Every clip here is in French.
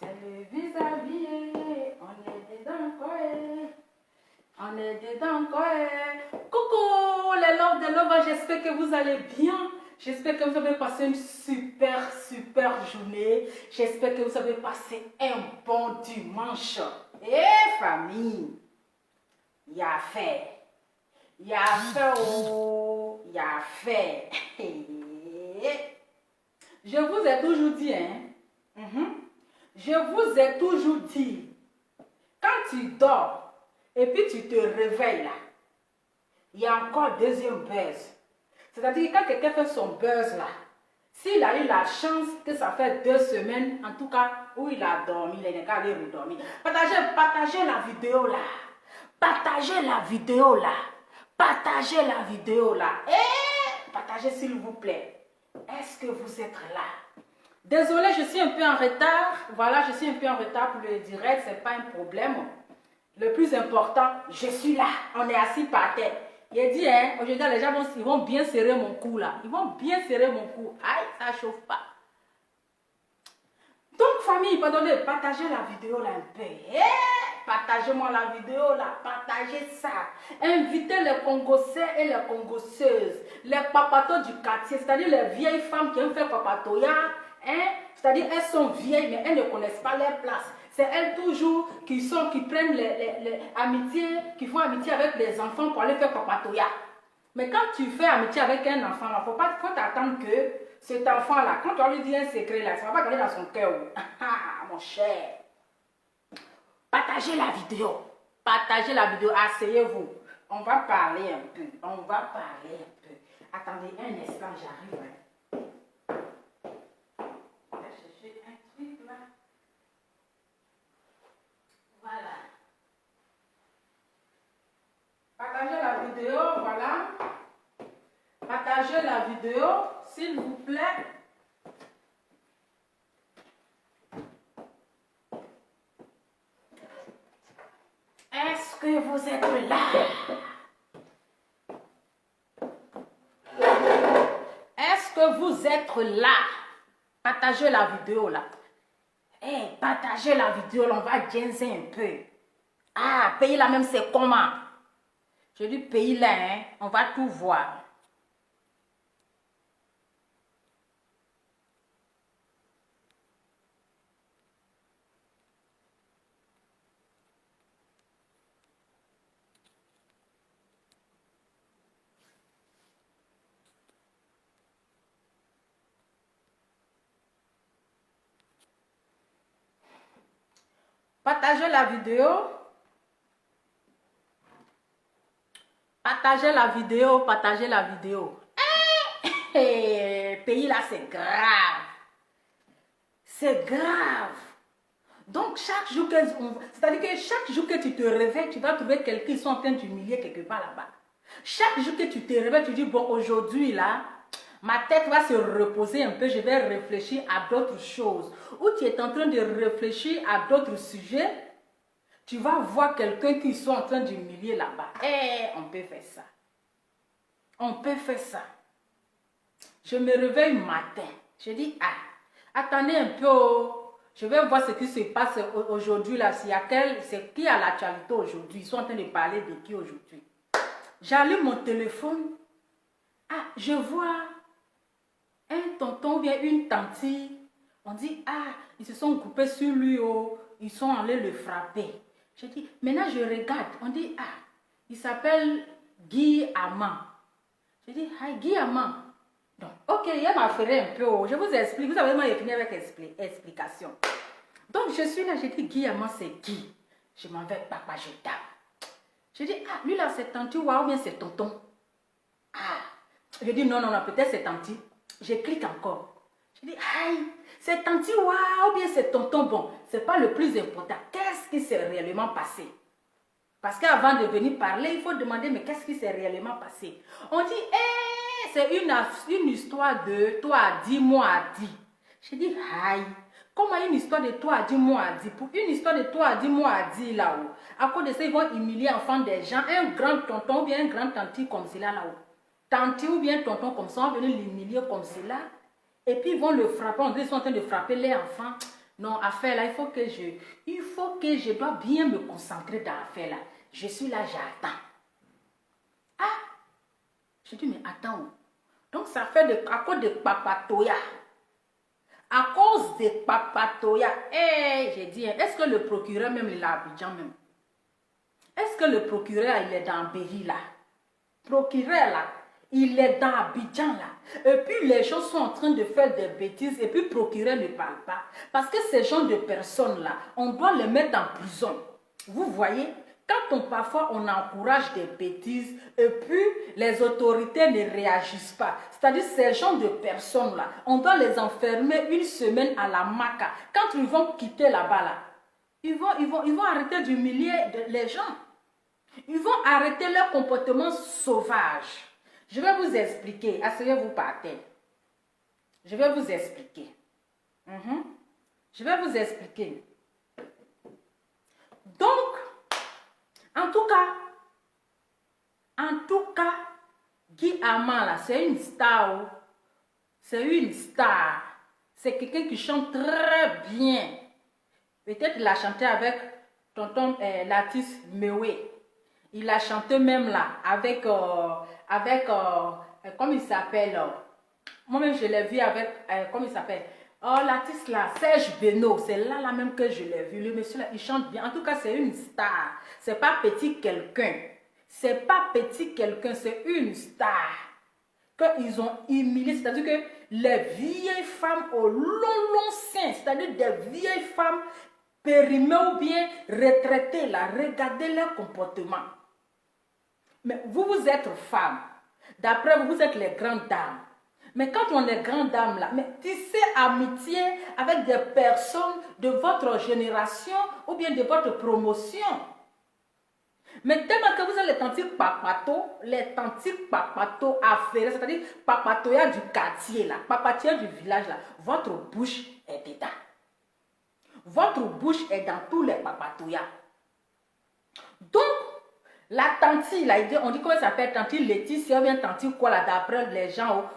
C'est le vis-à-vis, on est dedans quoi. On est dedans quoi. Coucou les love de love, j'espère que vous allez bien. J'espère que vous avez passé une super journée. J'espère que vous avez passé un bon dimanche. Famille, il y a fait. Il y a fait, oh, il y a fait. Je vous ai toujours dit, je vous ai toujours dit, quand tu dors et puis tu te réveilles là, il y a encore deuxième buzz. C'est-à-dire que quand quelqu'un fait son buzz là, s'il a eu la chance que ça fait 2 semaines, en tout cas, où il a dormi, il n'est qu'à aller redormir. Partagez la vidéo là. Partagez la vidéo là. Partagez la vidéo là. Et partagez s'il vous plaît. Est-ce que vous êtes là? Désolée, je suis un peu en retard. Voilà, je suis un peu en retard pour le direct. Ce n'est pas un problème. Le plus important, je suis là. On est assis par terre. Il dit, aujourd'hui, les gens vont bien serrer mon cou là. Ils vont bien serrer mon cou. Aïe, ça ne chauffe pas. Donc, famille, pardonnez, partagez la vidéo là un peu. Partagez-moi la vidéo là. Partagez ça. Invitez les Congolais et les Congosseuses. Les papatos du quartier. C'est-à-dire les vieilles femmes qui ont fait papatoya. C'est-à-dire elles sont vieilles, mais elles ne connaissent pas leur place. C'est elles toujours qui prennent les amitiés, qui font amitié avec les enfants pour aller faire papatoya. Mais quand tu fais amitié avec un enfant, il faut t'attendre que cet enfant-là, quand tu lui dis un secret, là, ça ne va pas garder dans son cœur. Mon cher. Partagez la vidéo. Partagez la vidéo. Asseyez-vous. On va parler un peu. On va parler un peu. Attendez un instant, j'arrive. Je vais chercher un truc là. Voilà. Partagez la vidéo, voilà. Partagez la vidéo, s'il vous plaît. Est-ce que vous êtes là? Est-ce que vous êtes là? Partagez la vidéo là. Partagez la vidéo là, on va jaser un peu. Ah, pays là même c'est comment? Je dis pays là, on va tout voir. Partagez la vidéo. Partagez la vidéo, partagez la vidéo. Pays là, c'est grave. C'est grave. Donc, chaque jour c'est-à-dire que chaque jour que tu te réveilles, tu vas trouver quelqu'un qui sont en train d'humilier quelque part là-bas. Chaque jour que tu te réveilles, tu dis, bon, aujourd'hui là, ma tête va se reposer un peu, je vais réfléchir à d'autres choses. Ou tu es en train de réfléchir à d'autres sujets, tu vas voir quelqu'un qui sont en train d'humilier là-bas. On peut faire ça. On peut faire ça. Je me réveille matin. Je dis, attendez un peu. Je vais voir ce qui se passe aujourd'hui là. C'est qui a l'actualité aujourd'hui. Ils sont en train de parler de qui aujourd'hui. J'allume mon téléphone. Je vois un tonton ou bien une tante. On dit, ils se sont groupés sur lui. Ils sont allés le frapper. Je dis, maintenant je regarde. On dit, il s'appelle Guy Amand. Je dis, Guy Amand. Donc, ok, il m'a fait un peu. Je vous explique. Vous avez vraiment fini avec explication. Donc, je suis là. Je dis, Guy Amand, c'est qui? Je m'en vais, papa, je tape. Je dis, lui là, c'est tanti ou bien c'est tonton. Je dis, non, peut-être c'est tanti. Je clique encore. Je dis, c'est tanti ou bien c'est tonton. Bon, c'est pas le plus important. Qu'est-ce qui s'est réellement passé? Parce qu'avant de venir parler, il faut demander, mais qu'est-ce qui s'est réellement passé? On dit, c'est une histoire de toi a dit, moi a dit. Je dis, comment une histoire de toi a dit, moi a dit? Pour une histoire de toi a dit, moi a dit là-haut. À cause de ça, ils vont humilier l'enfant des gens. Un grand tonton ou bien un grand tanti comme cela là-haut. Tanti ou bien tonton comme ça, on va venir l'humilier comme cela. Et puis ils vont le frapper. On dit qu'ils sont en train de frapper les enfants. Non, affaire là, il faut que je dois bien me concentrer dans l'affaire là. Je suis là, j'attends. Ah, je dis, mais attends. Donc, ça fait à cause de papatoya. À cause de papatoya. Eh, j'ai dit, est-ce que le procureur même, il est à Abidjan même? Est-ce que le procureur, il est dans Béli là? Procureur là, il est dans Abidjan là. Et puis les gens sont en train de faire des bêtises et puis le procureur ne parle pas. Parce que ces gens de personnes là, on doit les mettre en prison. Vous voyez? Quand parfois on encourage des bêtises et puis les autorités ne réagissent pas. C'est-à-dire ces gens de personnes là, on doit les enfermer une semaine à la Maca. Quand ils vont quitter là-bas là, ils vont arrêter d'humilier les gens. Ils vont arrêter leur comportement sauvage. Je vais vous expliquer. Asseyez-vous par terre. Je vais vous expliquer. Je vais vous expliquer. Donc, en tout cas, Guy Ama là, c'est une star. C'est une star. C'est quelqu'un qui chante très bien. Peut-être il a chanté avec tonton Latis Mewe. Il a chanté même là avec comment il s'appelle? Moi-même je l'ai vu avec, comment il s'appelle? Oh, l'artiste là, Serge Beno, c'est là même que je l'ai vu. Le monsieur là, il chante bien. En tout cas, c'est une star. C'est pas petit quelqu'un. C'est pas petit quelqu'un, c'est une star. Qu'ils ont humilié, c'est-à-dire que les vieilles femmes au long sein, c'est-à-dire des vieilles femmes périmées ou bien retraitées là, regardez leur comportement. Mais vous êtes femme. D'après vous, vous êtes les grandes dames. Mais quand on est grande dame là, mais tissez amitié avec des personnes de votre génération ou bien de votre promotion. Mais tellement que vous êtes les tantiques papato affairés, c'est-à-dire papatoya du quartier là, papatoya du village là, votre bouche est dedans. Votre bouche est dans tous les papatoyas. Donc, la tantie, là, on dit comment ça s'appelle, tantie Laetitia ou bien tantie quoi là, d'après les gens,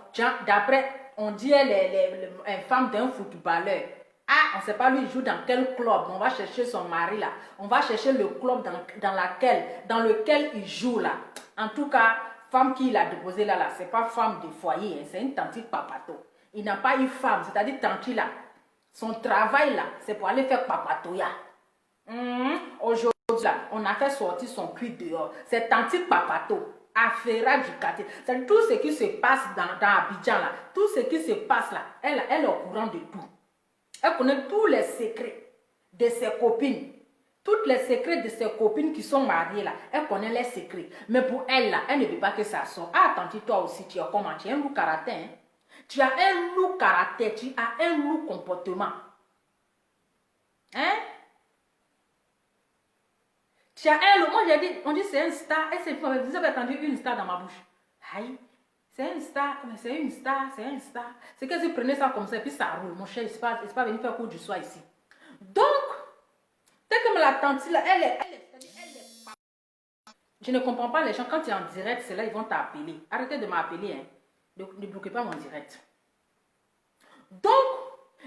d'après, on dit les femmes d'un footballeur. Ah, on ne sait pas lui, il joue dans quel club, on va chercher son mari là, on va chercher le club dans lequel il joue là. En tout cas, femme qui l'a déposé là, c'est pas femme de foyer, hein, c'est une tantie papato. Il n'a pas eu femme, c'est-à-dire tantie là. Son travail là, c'est pour aller faire papatoya. Aujourd'hui, là, on a fait sortir son cul dehors. C'est tantique papato, affaire du quartier. C'est tout ce qui se passe dans Abidjan là, tout ce qui se passe là, elle est au courant de tout. Elle connaît tous les secrets de ses copines. Tous les secrets de ses copines qui sont mariées là, elle connaît les secrets. Mais pour elle là, elle ne veut pas que ça sorte. Ah, tanti, toi aussi, tu as comment? Tu as un loup caractère. Hein? Tu as un loup caractère, tu as un loup comportement. Hein? Tu as un loup. Moi, j'ai dit, on dit c'est un star. Vous avez entendu une star dans ma bouche. Aïe, c'est un star, c'est une star, c'est un star. C'est que si prenez ça comme ça, et puis ça roule. Mon cher, je ne pas venir faire cours du soir ici. Donc, dès que la tante là, elle est. Je ne comprends pas les gens, quand tu es en direct, c'est là, ils vont t'appeler. Arrêtez de m'appeler, hein. Ne bloquez pas mon direct. Donc,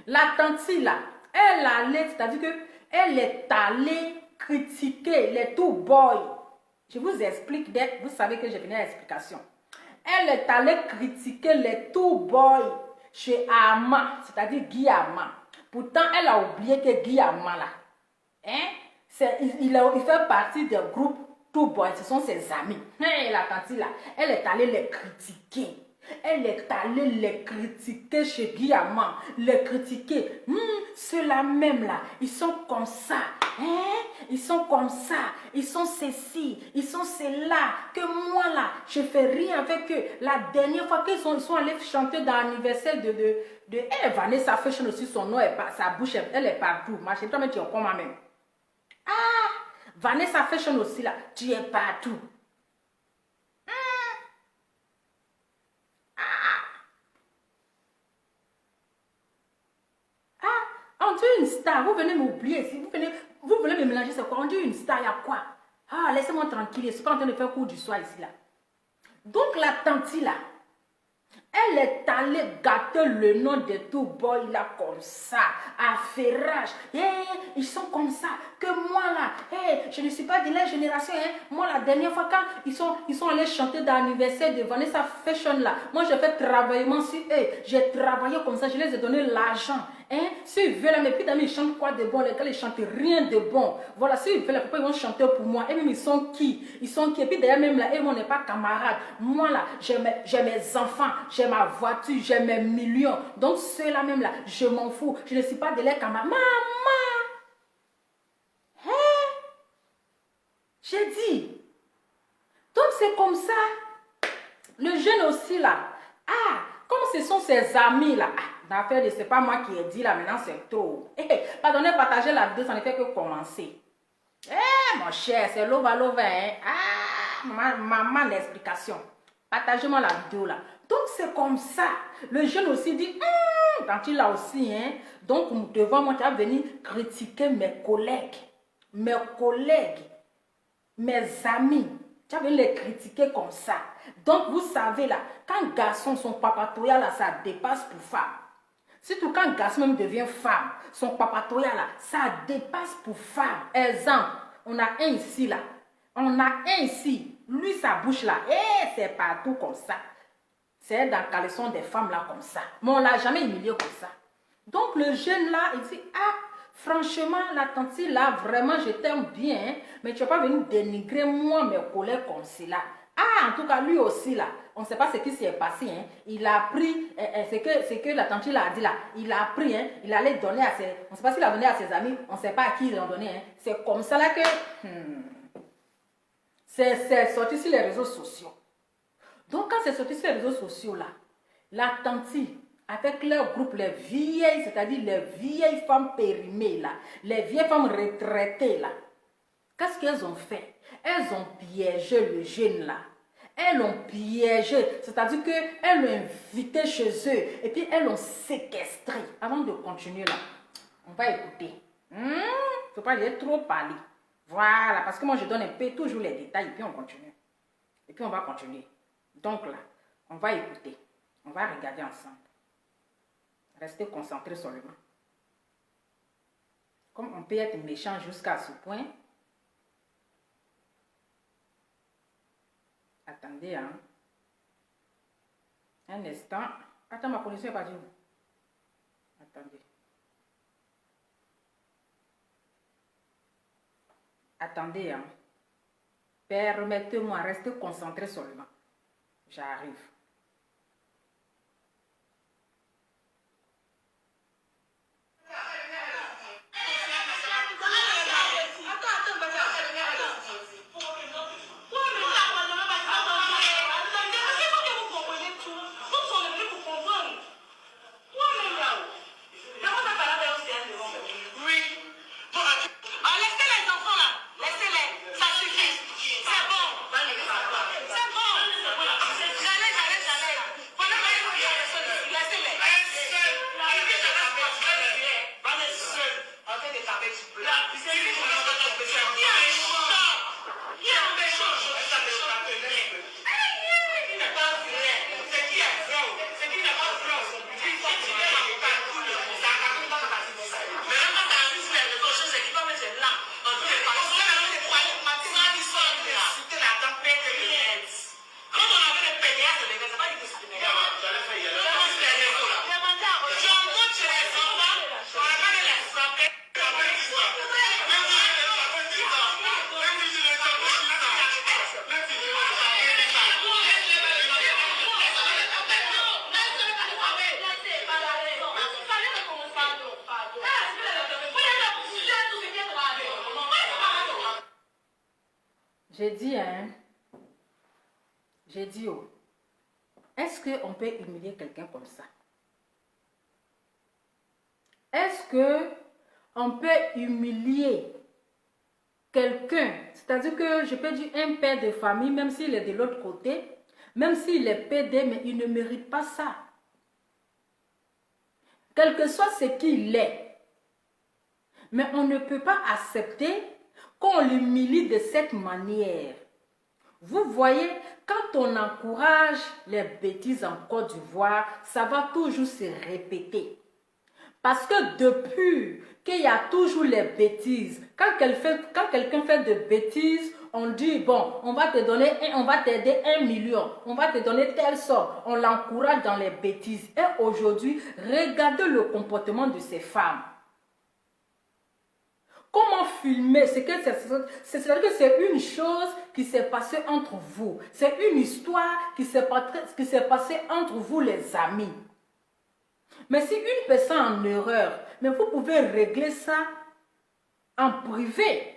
la tante là, elle allait, c'est-à-dire qu'elle est allée critiquer les two boys. Je vous explique, vous savez que j'ai venu à l'explication. Elle est allée critiquer les two boys chez Ama, c'est-à-dire Guy Ama. Pourtant, elle a oublié que Guy Ama là, hein, il fait partie du groupe two boys, ce sont ses amis. Hey, la tante là, elle est allée les critiquer. Elle est allée les critiquer chez Guillaume, les critiquer. Ceux-là même là, ils sont comme ça. Hein? Ils sont comme ça. Ils sont ceci. Ils sont ceux-là. Que moi là, je fais rien avec eux. La dernière fois qu'ils sont allés chanter dans l'anniversaire de Vanessa Fashion aussi, son nom est pas, sa bouche, elle est partout. Ma chérie, toi même tu es comme moi-même. Ah! Vanessa Fashion aussi là, tu es partout. On dit une star, vous venez m'oublier, si vous venez me mélanger, c'est quoi? On dit une star, il y a quoi? Ah, laissez-moi tranquille, je ne suis pas en train de faire cours du soir ici là. Donc la tante là, Elle est allée gâter le nom de tout boy là comme ça, à Ferrage. Ils sont comme ça, que moi là, je ne suis pas de la génération. Moi la dernière fois quand ils sont allés chanter dans l'anniversaire de Vanessa Fashion là, moi j'ai fait travaillement sur eux. J'ai travaillé comme ça, je les ai donné l'argent. S'ils veulent, mais puis d'amis, ils chantent quoi de bon? Les gars, ils chantent rien de bon. Voilà, s'ils veulent, pourquoi ils vont chanter pour moi? Et même, ils sont qui? Ils sont qui? Et puis d'ailleurs, même là, on n'est pas camarades. Moi là, j'ai mes enfants, j'ai ma voiture, j'ai mes millions. Donc ceux-là même là, je m'en fous. Je ne suis pas de leurs camarades. Maman! J'ai dit. Donc c'est comme ça. Le jeune aussi là. Comme ce sont ses amis là. D'affaire, c'est pas moi qui ai dit là, maintenant c'est trop. Pardonnez, partagez la vidéo, ça ne fait que commencer. Mon cher, c'est lova, maman, l'explication. Partagez-moi la vidéo là. Donc c'est comme ça. Le jeune aussi dit, quand il a aussi, donc devant moi, tu vas venir critiquer mes collègues, mes amis. Tu vas venir les critiquer comme ça. Donc vous savez là, quand garçon, son papatoya là, ça dépasse pour femme. Surtout quand garçon même devient femme, son papatoya là, ça dépasse pour femme. Exemple, on a un ici là. On a un ici. Lui, sa bouche là, c'est partout comme ça. C'est dans le caleçon des femmes là comme ça. Mais on ne l'a jamais humilié comme ça. Donc le jeune là, il dit, franchement, la tante là, vraiment, je t'aime bien. Mais tu ne vas pas venir dénigrer moi, mes collègues comme cela. En tout cas, lui aussi là, on ne sait pas ce qui s'est passé. Il a pris, c'est que la tante là a dit là, il a pris, il allait donner à ses, on ne sait pas s'il a donné à ses amis, on ne sait pas à qui il a donné. C'est comme ça là que, c'est sorti sur les réseaux sociaux. Donc quand c'est sorti sur les réseaux sociaux là, la tante, avec leur groupe, les vieilles, c'est-à-dire les vieilles femmes périmées là, les vieilles femmes retraitées là, qu'est-ce qu'elles ont fait? Elles ont piégé le jeune là. Elles l'ont piégé, c'est-à-dire qu'elles l'ont invité chez eux et puis elles l'ont séquestré. Avant de continuer là, on va écouter. Il ne faut pas aller trop parler. Voilà, parce que moi je donne un peu toujours les détails et puis on continue. Et puis on va continuer. Donc là, on va écouter. On va regarder ensemble. Restez concentrés seulement. Comme on peut être méchant jusqu'à ce point. Attendez, un instant. Attends, ma connexion n'est pas due. Attendez. Attendez, Permettez-moi, restez concentrés seulement. J'arrive. J'ai dit, est-ce qu'on peut humilier quelqu'un comme ça? Est-ce qu'on peut humilier quelqu'un? C'est-à-dire que je peux dire un père de famille, même s'il est de l'autre côté, même s'il est PD, mais il ne mérite pas ça. Quel que soit ce qu'il est. Mais on ne peut pas accepter qu'on l'humilie de cette manière. Vous voyez, quand on encourage les bêtises en Côte d'Ivoire, ça va toujours se répéter. Parce que depuis qu'il y a toujours les bêtises, quand quelqu'un fait de bêtises, on dit, bon, on va te donner, on va t'aider 1 million, on va te donner telle somme, on l'encourage dans les bêtises. Et aujourd'hui, regardez le comportement de ces femmes. Comment filmer? C'est-à-dire que c'est une chose qui s'est passée entre vous. C'est une histoire qui s'est passée entre vous, les amis. Mais si une personne en erreur, mais vous pouvez régler ça en privé.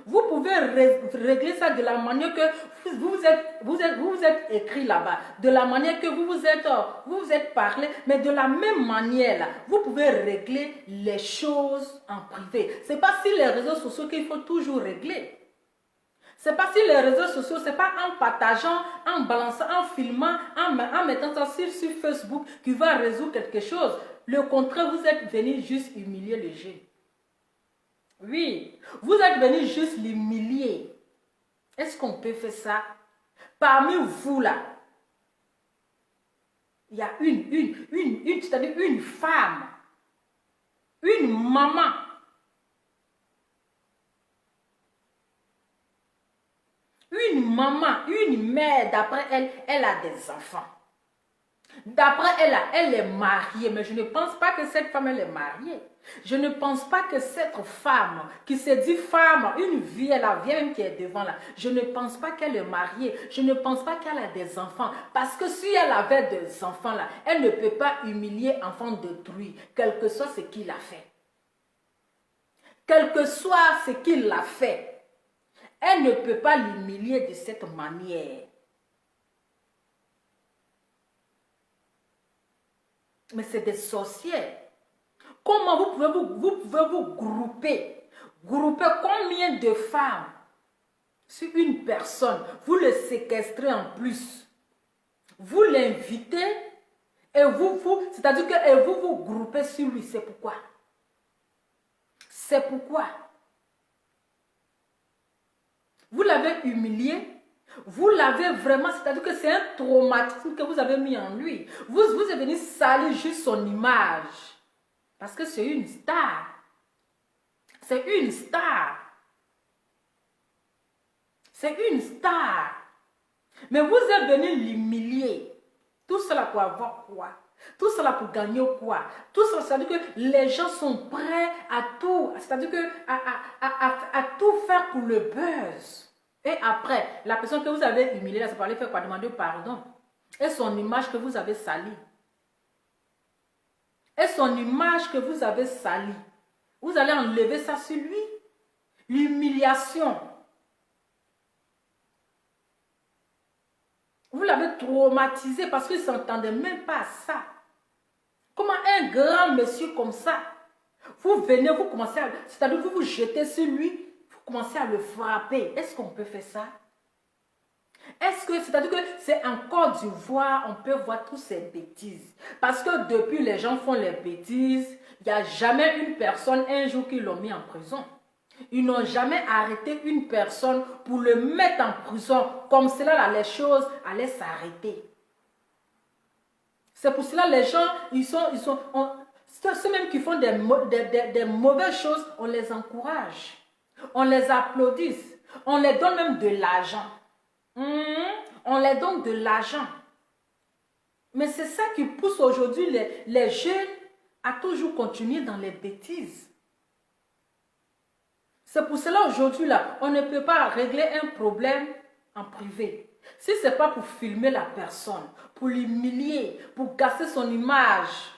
Vous pouvez régler ça de la manière que vous êtes écrit là-bas, de la manière que vous vous êtes parlé, mais de la même manière là, vous pouvez régler les choses en privé. C'est pas sur les réseaux sociaux qu'il faut toujours régler. C'est pas sur les réseaux sociaux, c'est pas en partageant, en balançant, en filmant, en mettant ça sur Facebook qui va résoudre quelque chose. Le contraire, vous êtes venu juste humilier le jeune. Oui, vous êtes venu juste l'humilier. Est-ce qu'on peut faire ça? Parmi vous là, il y a c'est-à-dire une femme, une maman. Une maman, une mère, d'après elle, elle a des enfants. D'après elle, elle est mariée, mais je ne pense pas que cette femme, elle est mariée. Je ne pense pas que cette femme, qui se dit femme, une vieille, la vieille même qui est devant là, je ne pense pas qu'elle est mariée. Je ne pense pas qu'elle a des enfants. Parce que si elle avait des enfants là, elle ne peut pas humilier enfant d'autrui, quel que soit ce qu'il a fait. Quel que soit ce qu'il a fait. Elle ne peut pas l'humilier de cette manière. Mais c'est des sorcières. Comment vous pouvez vous grouper? Grouper combien de femmes sur une personne? Vous le séquestrez en plus. Vous l'invitez et c'est-à-dire que vous groupez sur lui. C'est pourquoi? C'est pourquoi? Vous l'avez humilié, vous l'avez vraiment, c'est-à-dire que c'est un traumatisme que vous avez mis en lui. Vous êtes venu salir juste son image. Parce que c'est une star. C'est une star. C'est une star. Mais vous êtes venu l'humilier. Tout cela pour avoir quoi? Tout cela pour gagner quoi? Tout cela, c'est-à-dire que les gens sont prêts à tout, c'est-à-dire que à tout faire pour le buzz. Et après, la personne que vous avez humiliée, là, c'est pour aller faire quoi? Demander pardon. Et son image que vous avez salie. Et son image que vous avez salie. Vous allez enlever ça sur lui. L'humiliation. Vous l'avez traumatisé parce qu'il ne s'entendait même pas à ça. Comment un grand monsieur comme ça, vous venez, vous commencez à... C'est-à-dire que vous vous jetez sur lui, vous commencez à le frapper. Est-ce qu'on peut faire ça? Est-ce que, c'est-à-dire que c'est en Côte d'Ivoire, on peut voir toutes ces bêtises. Parce que depuis les gens font les bêtises, il n'y a jamais une personne un jour qui l'ont mis en prison. Ils n'ont jamais arrêté une personne pour le mettre en prison. Comme cela, là, les choses allaient s'arrêter. C'est pour cela les gens, ceux même qui font des mauvaises choses, on les encourage. On les applaudit. On les donne même de l'argent. On les donne de l'argent. Mais c'est ça qui pousse aujourd'hui les jeunes à toujours continuer dans les bêtises. C'est pour cela aujourd'hui, là, on ne peut pas régler un problème en privé. Si ce n'est pas pour filmer la personne, pour l'humilier, pour casser son image.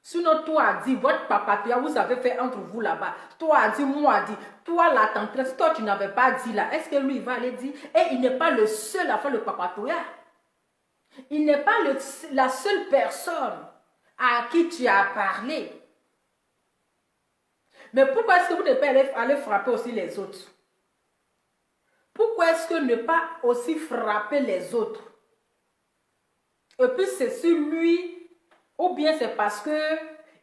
Sinon, toi a dit, votre papa, vous avez fait entre vous là-bas. Toi a dit, moi a dit, toi la tante, si toi tu n'avais pas dit là, est-ce que lui il va aller dire? Et il n'est pas le seul à faire le papatoya. Il n'est pas la seule personne à qui tu as parlé. Mais pourquoi est-ce que vous ne pouvez pas aller frapper aussi les autres? Pourquoi est-ce que ne pas aussi frapper les autres? Et puis c'est sur lui, ou bien c'est parce que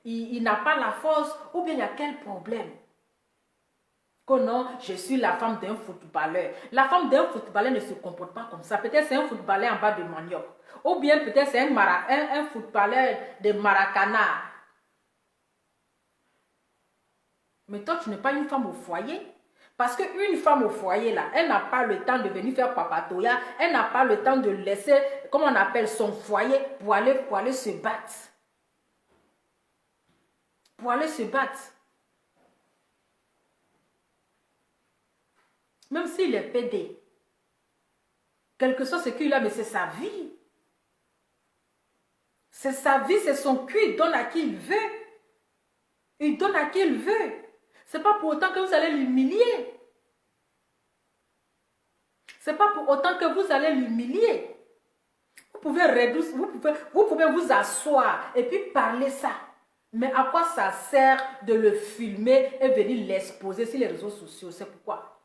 il n'a pas la force, ou bien il y a quel problème? que non, je suis la femme d'un footballeur. La femme d'un footballeur ne se comporte pas comme ça. Peut-être c'est un footballeur en bas de manioc. Ou bien peut-être c'est un footballeur de Maracana. Mais toi, tu n'es pas une femme au foyer. Parce qu'une femme au foyer, là, elle n'a pas le temps de venir faire papatoya. Elle n'a pas le temps de laisser, comment on appelle, son foyer pour aller se battre. Pour aller se battre. Même s'il est pédé. Quel que soit ce qu'il a, mais c'est sa vie. C'est sa vie, c'est son cul. Il donne à qui il veut. Il donne à qui il veut. C'est pas pour autant que vous allez l'humilier. C'est pas pour autant que vous allez l'humilier. Vous pouvez vous asseoir et puis parler ça. Mais à quoi ça sert de le filmer et venir l'exposer sur les réseaux sociaux? C'est pourquoi.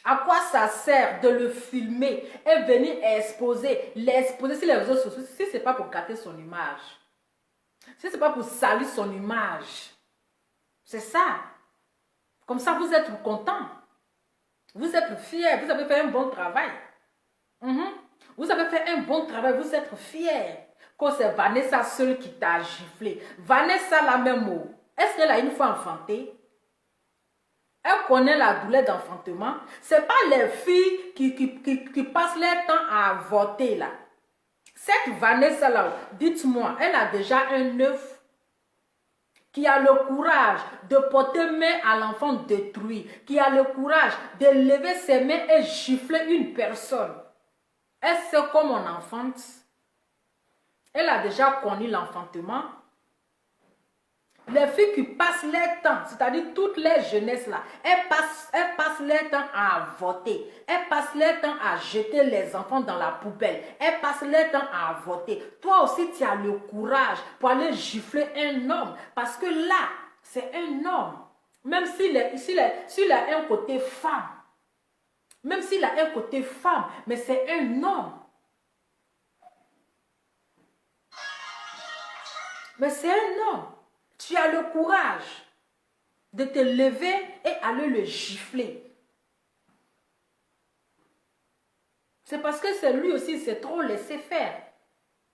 À quoi ça sert de le filmer et venir l'exposer sur les réseaux sociaux si ce n'est pas pour gâter son image? Si ce n'est pas pour salir son image? C'est ça. Comme ça, vous êtes content. Vous êtes fiers. Vous avez fait un bon travail. Vous avez fait un bon travail. Vous êtes fiers. Quand c'est Vanessa seule qui t'a giflé. Vanessa, la même mot. Est-ce qu'elle a une fois enfanté? Elle connaît la douleur d'enfantement. Ce n'est pas les filles qui passent leur temps à avorter là. Cette Vanessa là, dites-moi, elle a déjà un œuf qui a le courage de porter main à l'enfant détruit, qui a le courage de lever ses mains et gifler une personne. Est-ce comme on enfante? Elle a déjà connu l'enfantement. Les filles qui passent leur temps, c'est-à-dire toutes les jeunesses là, elles passent leur temps à avorter. Elles passent leur temps à jeter les enfants dans la poubelle. Elles passent leur temps à avorter. Toi aussi, tu as le courage pour aller gifler un homme. Parce que là, c'est un homme. Même s'il a un côté femme. Même s'il a un côté femme, mais c'est un homme. Mais c'est un homme. Tu as le courage de te lever et aller le gifler. C'est parce que c'est lui aussi, il s'est trop laissé faire.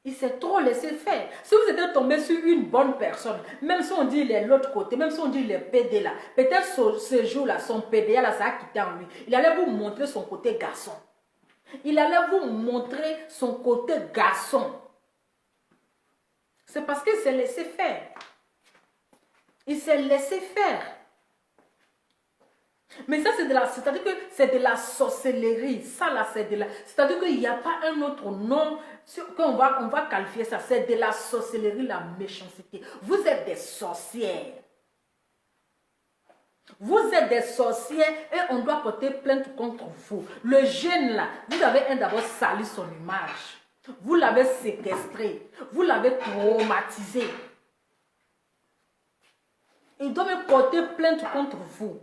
Il s'est trop laissé faire. Si vous êtes tombé sur une bonne personne, même si on dit il est de l'autre côté, même si on dit il est pédé là, peut-être ce jour-là, son pédé là, ça a quitté en lui. Il allait vous montrer son côté garçon. Il allait vous montrer son côté garçon. C'est parce qu'il s'est laissé faire. Il s'est laissé faire. Mais ça, c'est-à-dire que c'est de la sorcellerie. Ça, là, c'est-à-dire qu'il n'y a pas un autre nom qu'on va qualifier ça. C'est de la sorcellerie, la méchanceté. Vous êtes des sorcières. Vous êtes des sorcières et on doit porter plainte contre vous. Le jeune, là, vous avez d'abord sali son image. Vous l'avez séquestré. Vous l'avez traumatisé. Il doit me porter plainte contre vous.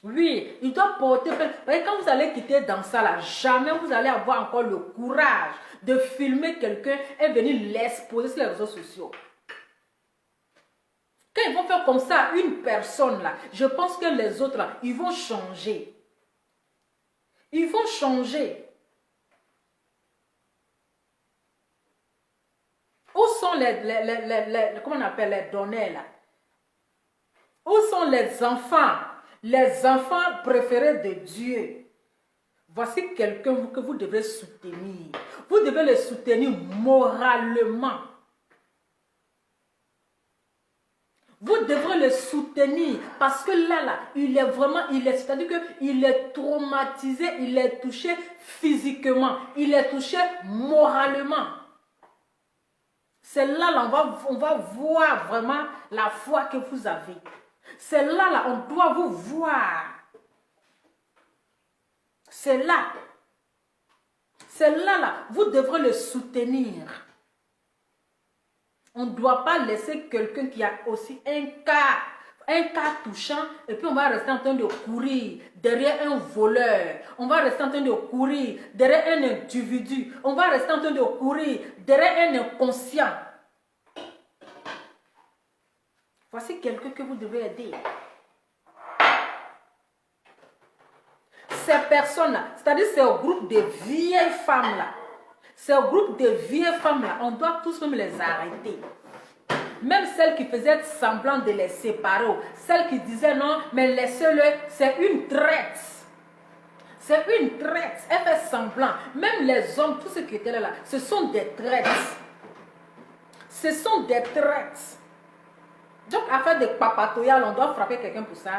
Oui, il doit porter plainte. Et quand vous allez quitter dans ça, là, jamais vous allez avoir encore le courage de filmer quelqu'un et venir l'exposer sur les réseaux sociaux. Quand ils vont faire comme ça une personne, là, je pense que les autres, là, ils vont changer. Ils vont changer. Où sont comment on appelle les donneurs là? Où sont les enfants préférés de Dieu? Voici quelqu'un que vous devez soutenir. Vous devez le soutenir moralement. Vous devrez le soutenir parce que là, c'est-à-dire qu'il est traumatisé, il est touché physiquement, il est touché moralement. C'est là, on va voir vraiment la foi que vous avez. C'est là, on doit vous voir. C'est là. C'est là, vous devrez le soutenir. On ne doit pas laisser quelqu'un qui a aussi un cas touchant et puis on va rester en train de courir derrière un voleur. On va rester en train de courir derrière un individu. On va rester en train de courir derrière un inconscient. Voici quelqu'un que vous devez aider. ces personnes-là, c'est-à-dire ce groupe de vieilles femmes-là, ce groupe de vieilles femmes-là, on doit tous même les arrêter. Même celles qui faisaient semblant de les séparer, celles qui disaient non, mais laissez-le, c'est une traite. C'est une traite, elle fait semblant. Même les hommes, tous ceux qui étaient là, ce sont des traites. Ce sont des traites. Donc, afin de papatoyal, on doit frapper quelqu'un pour ça.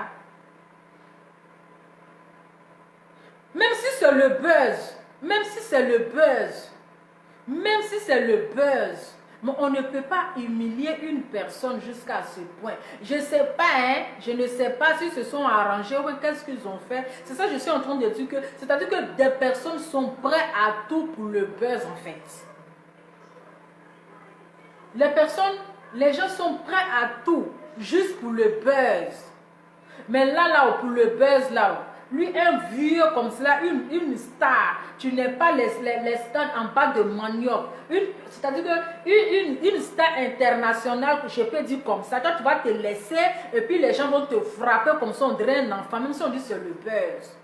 Même si c'est le buzz, même si c'est le buzz, même si c'est le buzz, mais on ne peut pas humilier une personne jusqu'à ce point. Je ne sais pas, hein, je ne sais pas s'ils se sont arrangés ou qu'est-ce qu'ils ont fait. C'est ça que je suis en train de dire, c'est-à-dire que des personnes sont prêtes à tout pour le buzz en fait. Les gens sont prêts à tout, juste pour le buzz. Mais là, pour le buzz, là, lui, un vieux comme cela, une star, tu n'es pas les stars en bas de manioc. C'est-à-dire une star internationale, je peux dire comme ça, toi, tu vas te laisser et puis les gens vont te frapper comme ça, on dirait un enfant, même si on dit c'est le buzz.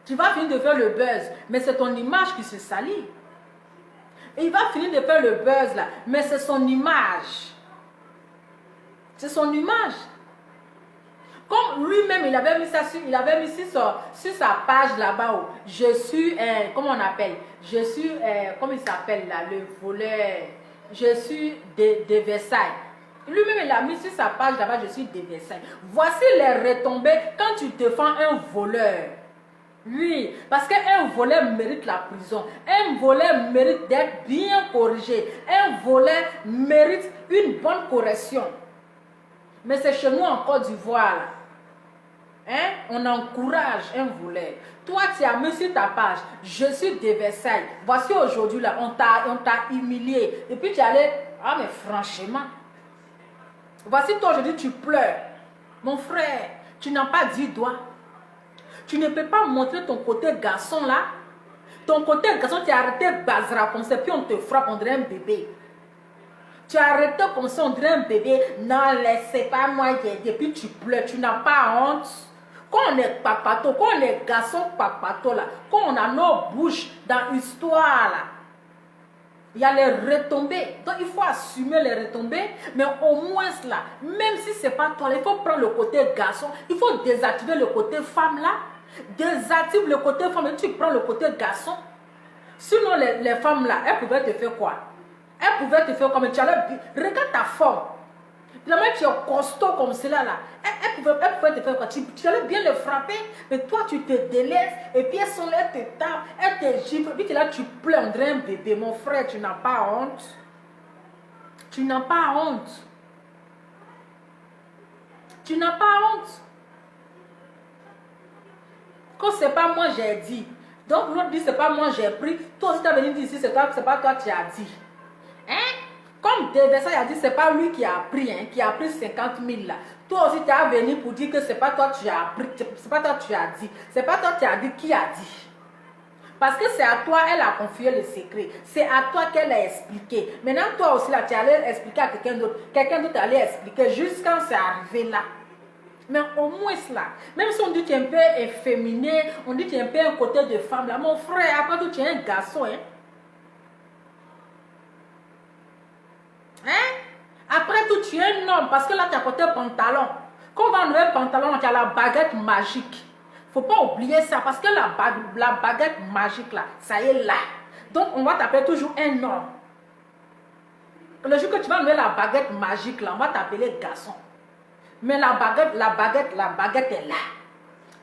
Tu vas finir de faire le buzz, mais c'est ton image qui se salit. Et il va finir de faire le buzz là, mais c'est son image. C'est son image. Comme lui-même, il avait mis ça sur sa page là-bas. Je suis, comment on appelle? Je suis, comment il s'appelle là, le voleur? Je suis de Versailles. Lui-même, il a mis sur sa page là-bas, je suis de Versailles. Voici les retombées quand tu te fais un voleur. Oui, parce qu'un voleur mérite la prison. Un voleur mérite d'être bien corrigé. Un voleur mérite une bonne correction. Mais c'est chez nous en Côte d'Ivoire. Hein? On encourage un voleur. Toi, tu as mis sur ta page, je suis de Versailles. Voici aujourd'hui, là, on t'a humilié. Et puis tu allais, ah mais franchement. Voici toi aujourd'hui, tu pleures. Mon frère, tu n'as pas dit doigt. Tu ne peux pas montrer ton côté garçon là. Ton côté garçon, tu as arrêté bazra comme ça, puis on te frappe, on dirait un bébé. Tu as arrêté comme ça, on dirait un bébé. Non, laissez pas moi, et puis tu pleures, tu n'as pas honte. Quand on est papato, quand on est garçon papato là, quand on a nos bouches dans l'histoire là, il y a les retombées. Donc il faut assumer les retombées, mais au moins là, même si ce n'est pas toi, il faut prendre le côté garçon, il faut désactiver le côté femme là. Désactive le côté femme et tu prends le côté garçon. Sinon les femmes là, elles pouvaient te faire quoi? Elles pouvaient te faire comme tu allais. Regarde ta forme. Finalement, tu es costaud comme cela là. Elles pouvaient te faire quoi? Tu allais bien les frapper, mais toi tu te délaisses et puis elles sont là, elles te tapent, elles te giflent. Et puis tu es là, tu pleures, on dirait un bébé. Mon frère, tu n'as pas honte. Tu n'as pas honte. Tu n'as pas honte. Quand c'est pas moi j'ai dit. Donc l'autre dit c'est pas moi j'ai pris. Toi aussi tu as venu dire ici, c'est pas toi qui as dit. Hein? Comme Versailles a dit, c'est pas lui qui a pris, hein, qui a pris 50 000 là. Toi aussi tu as venu pour dire que c'est pas toi qui as pris, c'est pas toi qui as dit. C'est pas toi qui as dit, qui a dit. Parce que c'est à toi, elle a confié le secret. C'est à toi qu'elle a expliqué. Maintenant toi aussi là, tu allais expliquer à quelqu'un d'autre. Quelqu'un d'autre allait expliquer jusqu'à c'est arrivé là. Mais au moins là, même si on dit que tu es un peu efféminé, on dit que tu es un peu un côté de femme là, mon frère, après tout tu es un garçon, hein. Hein? Après tout tu es un homme, parce que là tu as côté pantalon. Quand on va enlever le pantalon, tu as la baguette magique. Faut pas oublier ça, parce que la baguette magique là, ça y est là. Donc on va t'appeler toujours un homme. Le jour que tu vas enlever la baguette magique là, on va t'appeler garçon. Mais la baguette est là.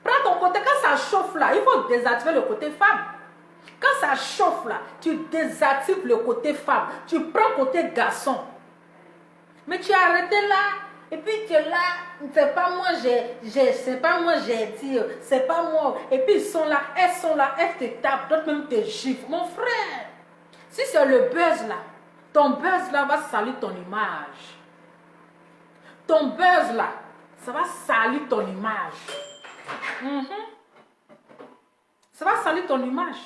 Prends ton côté, quand ça chauffe là, il faut désactiver le côté femme. Quand ça chauffe là, tu désactives le côté femme. Tu prends le côté garçon. Mais tu es arrêté là. Et puis tu es là, c'est pas moi j'ai dit, c'est pas moi. Et puis ils sont là, elles te tapent, d'autres même te giflent. Mon frère, si c'est le buzz là, ton buzz là va salir ton image. Ton buzz là, ça va salir ton image. Ça va salir ton image.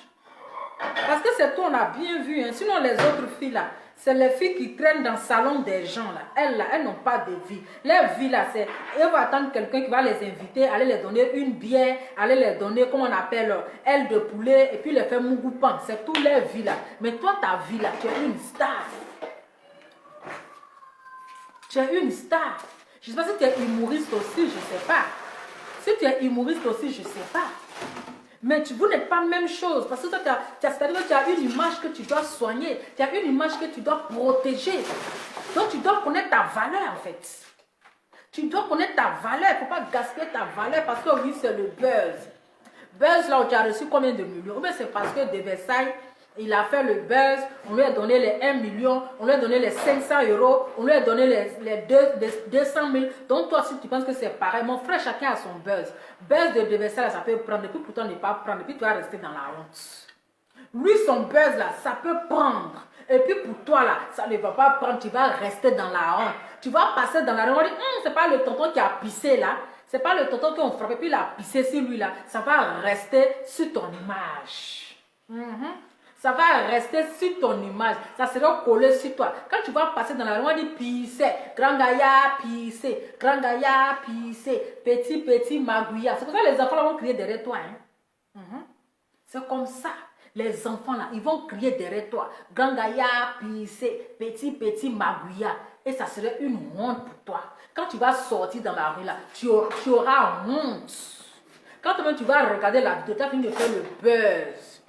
Parce que c'est toi, on a bien vu. Hein. Sinon, les autres filles là, c'est les filles qui traînent dans le salon des gens là. Elles n'ont pas de vie. Leur vie là, c'est, elles vont attendre quelqu'un qui va les inviter, aller les donner une bière, aller les donner, comment on appelle, ailes de poulet, et puis les faire mougoupan. C'est toute leur vie là. Mais toi, ta vie là, tu es une star. Tu es une star. Je ne sais pas si tu es humoriste aussi, je ne sais pas. Si tu es humoriste aussi, je ne sais pas. Mais vous n'êtes pas la même chose. Parce que c'est-à-dire que tu as une image que tu dois soigner. Tu as une image que tu dois protéger. Donc tu dois connaître ta valeur en fait. Tu dois connaître ta valeur. Il ne faut pas gaspiller ta valeur parce que oui, c'est le buzz. Buzz là où tu as reçu combien de millions? Mais c'est parce que de Versailles, il a fait le buzz, on lui a donné les 1 million, on lui a donné les 500 euros, on lui a donné les 200 000. Donc toi, si tu penses que c'est pareil, mon frère, chacun a son buzz. Buzz de Versailles, ça peut prendre, et puis pourtant ne pas prendre, et puis tu vas rester dans la honte. Lui, son buzz là, ça peut prendre. Et puis pour toi là, ça ne va pas prendre, tu vas rester dans la honte. Tu vas passer dans la rue, on dit, c'est pas le tonton qui a pissé là. C'est pas le tonton qui a frappé, puis il a pissé sur lui là. Ça va rester sur ton image. Ça va rester sur ton image. Ça sera collé sur toi. Quand tu vas passer dans la rue, on dit pisser. Grand gaillard, pisser. Grand gaillard, pisser. Petit magouilla. C'est pour ça que les enfants là, vont crier derrière toi. C'est comme ça. Les enfants là, ils vont crier derrière toi. Grand gaillard, pisser. Petit magouilla. Et ça serait une honte pour toi. Quand tu vas sortir dans la rue là, tu auras honte. Quand tu vas regarder la vidéo, tu as fini de faire le buzz.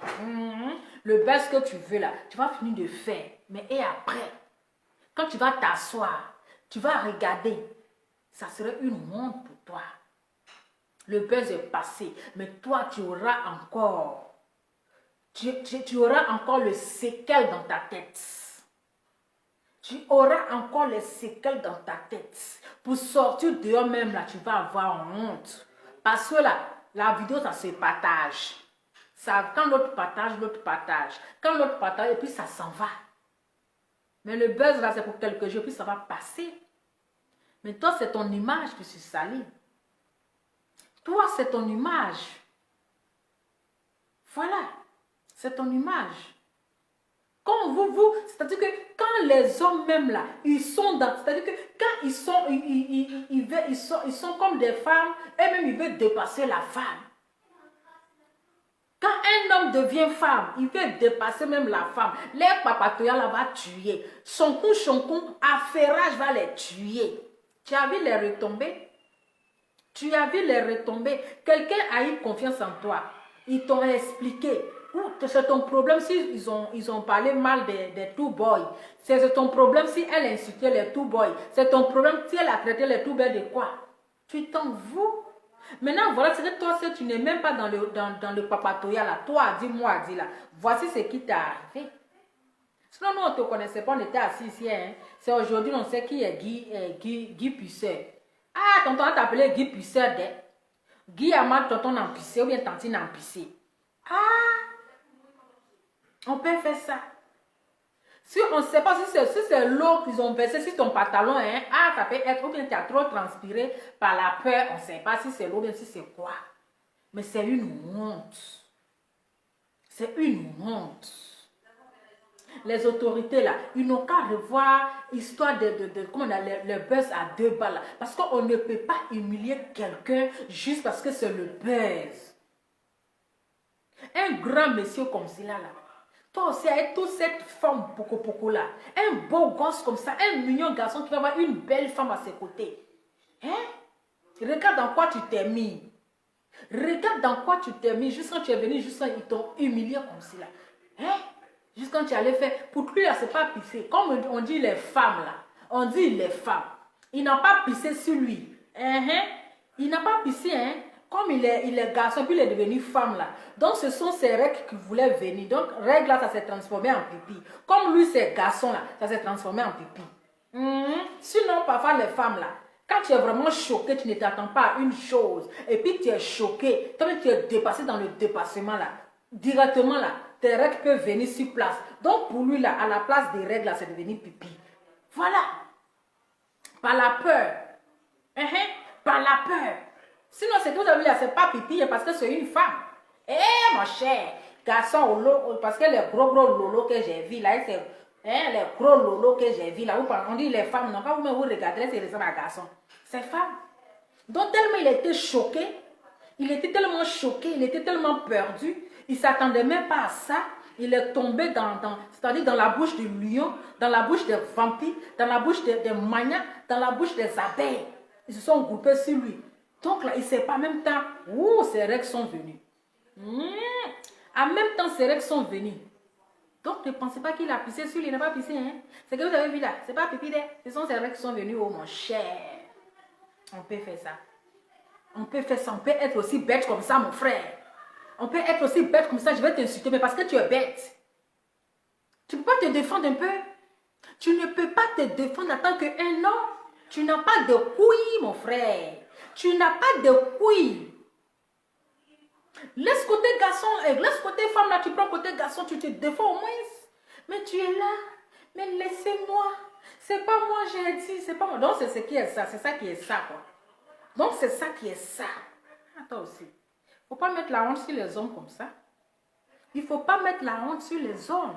Le buzz que tu veux là, tu vas finir de faire. Mais et après, quand tu vas t'asseoir, tu vas regarder, ça serait une honte pour toi. Le buzz est passé, mais toi tu auras encore, tu auras encore le séquel dans ta tête. Tu auras encore les séquelles dans ta tête. Pour sortir dehors même là, tu vas avoir honte. Parce que là, la vidéo ça se partage. Ça, quand l'autre partage, l'autre partage. Quand l'autre partage, et puis ça s'en va. Mais le buzz là, c'est pour quelques jours, puis ça va passer. Mais toi, c'est ton image qui se salit. Toi, c'est ton image. Voilà. C'est ton image. Quand c'est-à-dire que quand les hommes même là, ils sont dans, c'est-à-dire que quand ils sont comme des femmes, eux-mêmes ils veulent dépasser la femme. Quand un homme devient femme, il veut dépasser même la femme. Les papatoya là va tuer. Son coup, affairage va les tuer. Tu as vu les retombées? Tu as vu les retombées? Quelqu'un a eu confiance en toi. Ils t'ont expliqué. C'est ton problème si ils ont parlé mal des two boys. C'est ton problème si elle insultait les two boys. C'est ton problème si elle a traité les two boys de quoi? Tu t'en fous? Maintenant, voilà, c'est que toi, si tu n'es même pas dans le papatoya là, toi, dis-moi, dis là, voici ce qui t'est arrivé. Sinon, nous, on ne te connaissait pas, on était assis ici. Hein. C'est aujourd'hui, on sait qui est Guy Puisseur. Ah, tonton a t'appelé Guy Puisseur. Guy a mal tonton en pissé ou bien tantine en pissé. Ah, on peut faire ça. Si on ne sait pas si c'est l'eau qu'ils ont versé sur ton pantalon, hein, ah, ça peut être, ou bien tu as trop transpiré par la peur, on ne sait pas si c'est l'eau ou bien si c'est quoi. Mais c'est une honte. C'est une honte. Les autorités là, ils n'ont qu'à revoir l'histoire comment on a le buzz à 2 balles là. Parce qu'on ne peut pas humilier quelqu'un juste parce que c'est le buzz. Un grand monsieur comme cela là. Toi aussi, avec toute cette femme poco là, un beau gosse comme ça, un mignon garçon qui va avoir une belle femme à ses côtés. Hein? Regarde dans quoi tu t'es mis. Regarde dans quoi tu t'es mis. Juste quand tu es venu, juste quand ils t'ont humilié comme cela. Hein? Juste quand tu allais faire. Pour lui, là, c'est pas pissé. Comme on dit les femmes là. On dit les femmes. Il n'a pas pissé sur lui. Il n'a pas pissé, hein? Comme il est garçon, puis il est devenu femme là. Donc ce sont ses règles qui voulaient venir. Donc règles là, ça s'est transformé en pipi. Comme lui c'est garçon là, ça s'est transformé en pipi. Sinon parfois les femmes là, quand tu es vraiment choqué, tu ne t'attends pas à une chose. Et puis tu es choqué, toi tu es dépassé dans le dépassement là. Directement là, tes règles peuvent venir sur place. Donc pour lui là, à la place des règles là, c'est devenu pipi. Voilà. Par la peur. Par la peur. Sinon, c'est tout là, c'est pas pipi parce que c'est une femme. Eh, mon cher, garçon, parce que les gros lolo que j'ai vu là, Hein, les gros lolos que j'ai vus là, on dit les femmes, non, quand vous regardez, c'est ressemble à garçon. C'est femme. Donc tellement il était choqué, il était tellement choqué, il était tellement perdu, il ne s'attendait même pas à ça. Il est tombé c'est-à-dire dans la bouche du lion, dans la bouche des vampires, dans la bouche des maniaques, dans la bouche des abeilles. Ils se sont groupés sur lui. Donc là, il ne sait pas en même temps où ses règles sont venues. En même temps, ses règles sont venues. Donc ne pensez pas qu'il a pissé sur lui, il n'a pas pissé. Hein? C'est que vous avez vu là, c'est pas pipi, ce sont ses règles qui sont venues, oh mon cher. On peut faire ça. On peut faire ça, on peut être aussi bête comme ça, mon frère. On peut être aussi bête comme ça, je vais t'insulter, mais parce que tu es bête. Tu ne peux pas te défendre un peu. Tu ne peux pas te défendre en tant qu'un homme. Tu n'as pas de couilles, mon frère. Tu n'as pas de couilles. Laisse côté garçon, laisse côté femme, là, tu prends côté garçon, tu te défends au moins. Mais tu es là. Mais laissez-moi. C'est pas moi, j'ai dit, c'est pas moi. Donc, c'est ce qui est ça. C'est ça qui est ça, quoi. Donc, c'est ça qui est ça. Attends aussi. Il ne faut pas mettre la honte sur les hommes comme ça. Il ne faut pas mettre la honte sur les hommes.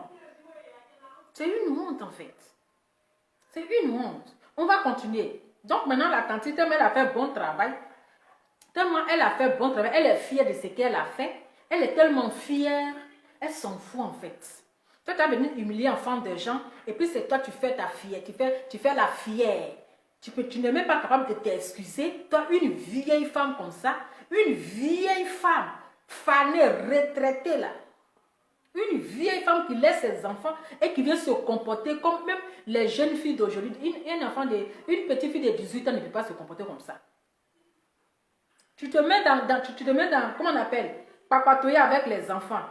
C'est une honte, en fait. C'est une honte. On va continuer. Donc, maintenant, la tante, tellement elle a fait bon travail. Tellement elle a fait bon travail. Elle est fière de ce qu'elle a fait. Elle est tellement fière. Elle s'en fout, en fait. Toi, tu as venu humilier en femme de gens. Et puis, c'est toi, tu fais ta fière. Tu fais la fière. Tu n'es même pas capable de t'excuser. Toi, une vieille femme comme ça. Une vieille femme, fanée, retraitée là. Une vieille femme qui laisse ses enfants et qui vient se comporter comme même les jeunes filles d'aujourd'hui. Une petite fille de 18 ans ne peut pas se comporter comme ça. Tu te mets dans comment on appelle, papatouiller avec les enfants.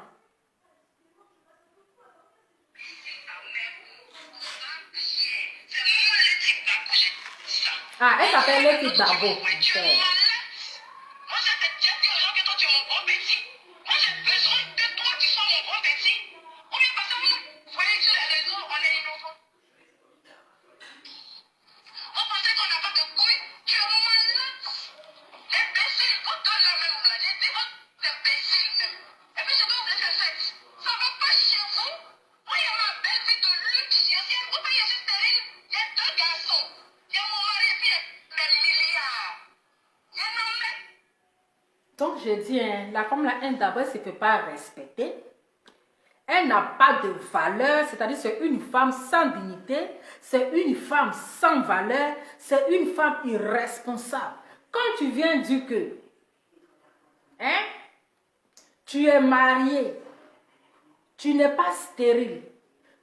Ah, elle s'appelle Letty Babo. Donc, je dis, hein, la femme, là, d'abord, elle ne se fait pas respecter. Elle n'a pas de valeur, c'est-à-dire c'est une femme sans dignité, c'est une femme sans valeur, c'est une femme irresponsable. Quand tu viens dire que, hein, tu es marié, tu n'es pas stérile,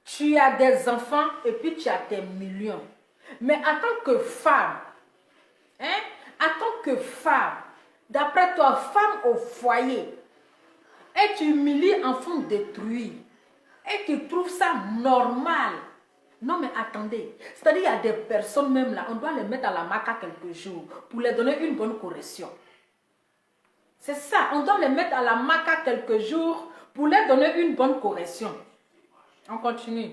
tu as des enfants et puis tu as tes millions. Mais en tant que femme, hein, en tant que femme, d'après toi, femme au foyer, et tu humilies enfant détruit, et tu trouves ça normal. Non mais attendez, c'est-à-dire il y a des personnes même là, on doit les mettre à la maca quelques jours pour les donner une bonne correction. C'est ça, on doit les mettre à la maca quelques jours pour les donner une bonne correction. On continue.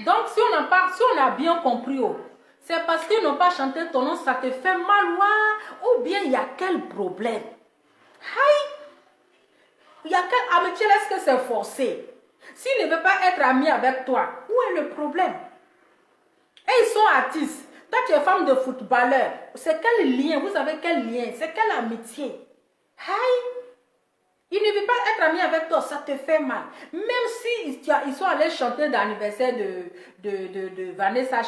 Donc, si on en parle, si on a bien compris, oh, c'est parce qu'ils n'ont pas chanté ton nom, ça te fait mal, ouais, ou bien il y a quel problème? Aïe! Il y a quelle amitié, est-ce que c'est forcé? S'il ne veut pas être ami avec toi, où est le problème? Et ils sont artistes. Toi, tu es femme de footballeur. C'est quel lien? Vous avez quel lien? C'est quelle amitié? Aïe! Il ne veut pas être ami avec toi, ça te fait mal. Même si ils sont allés chanter l'anniversaire de Vanessa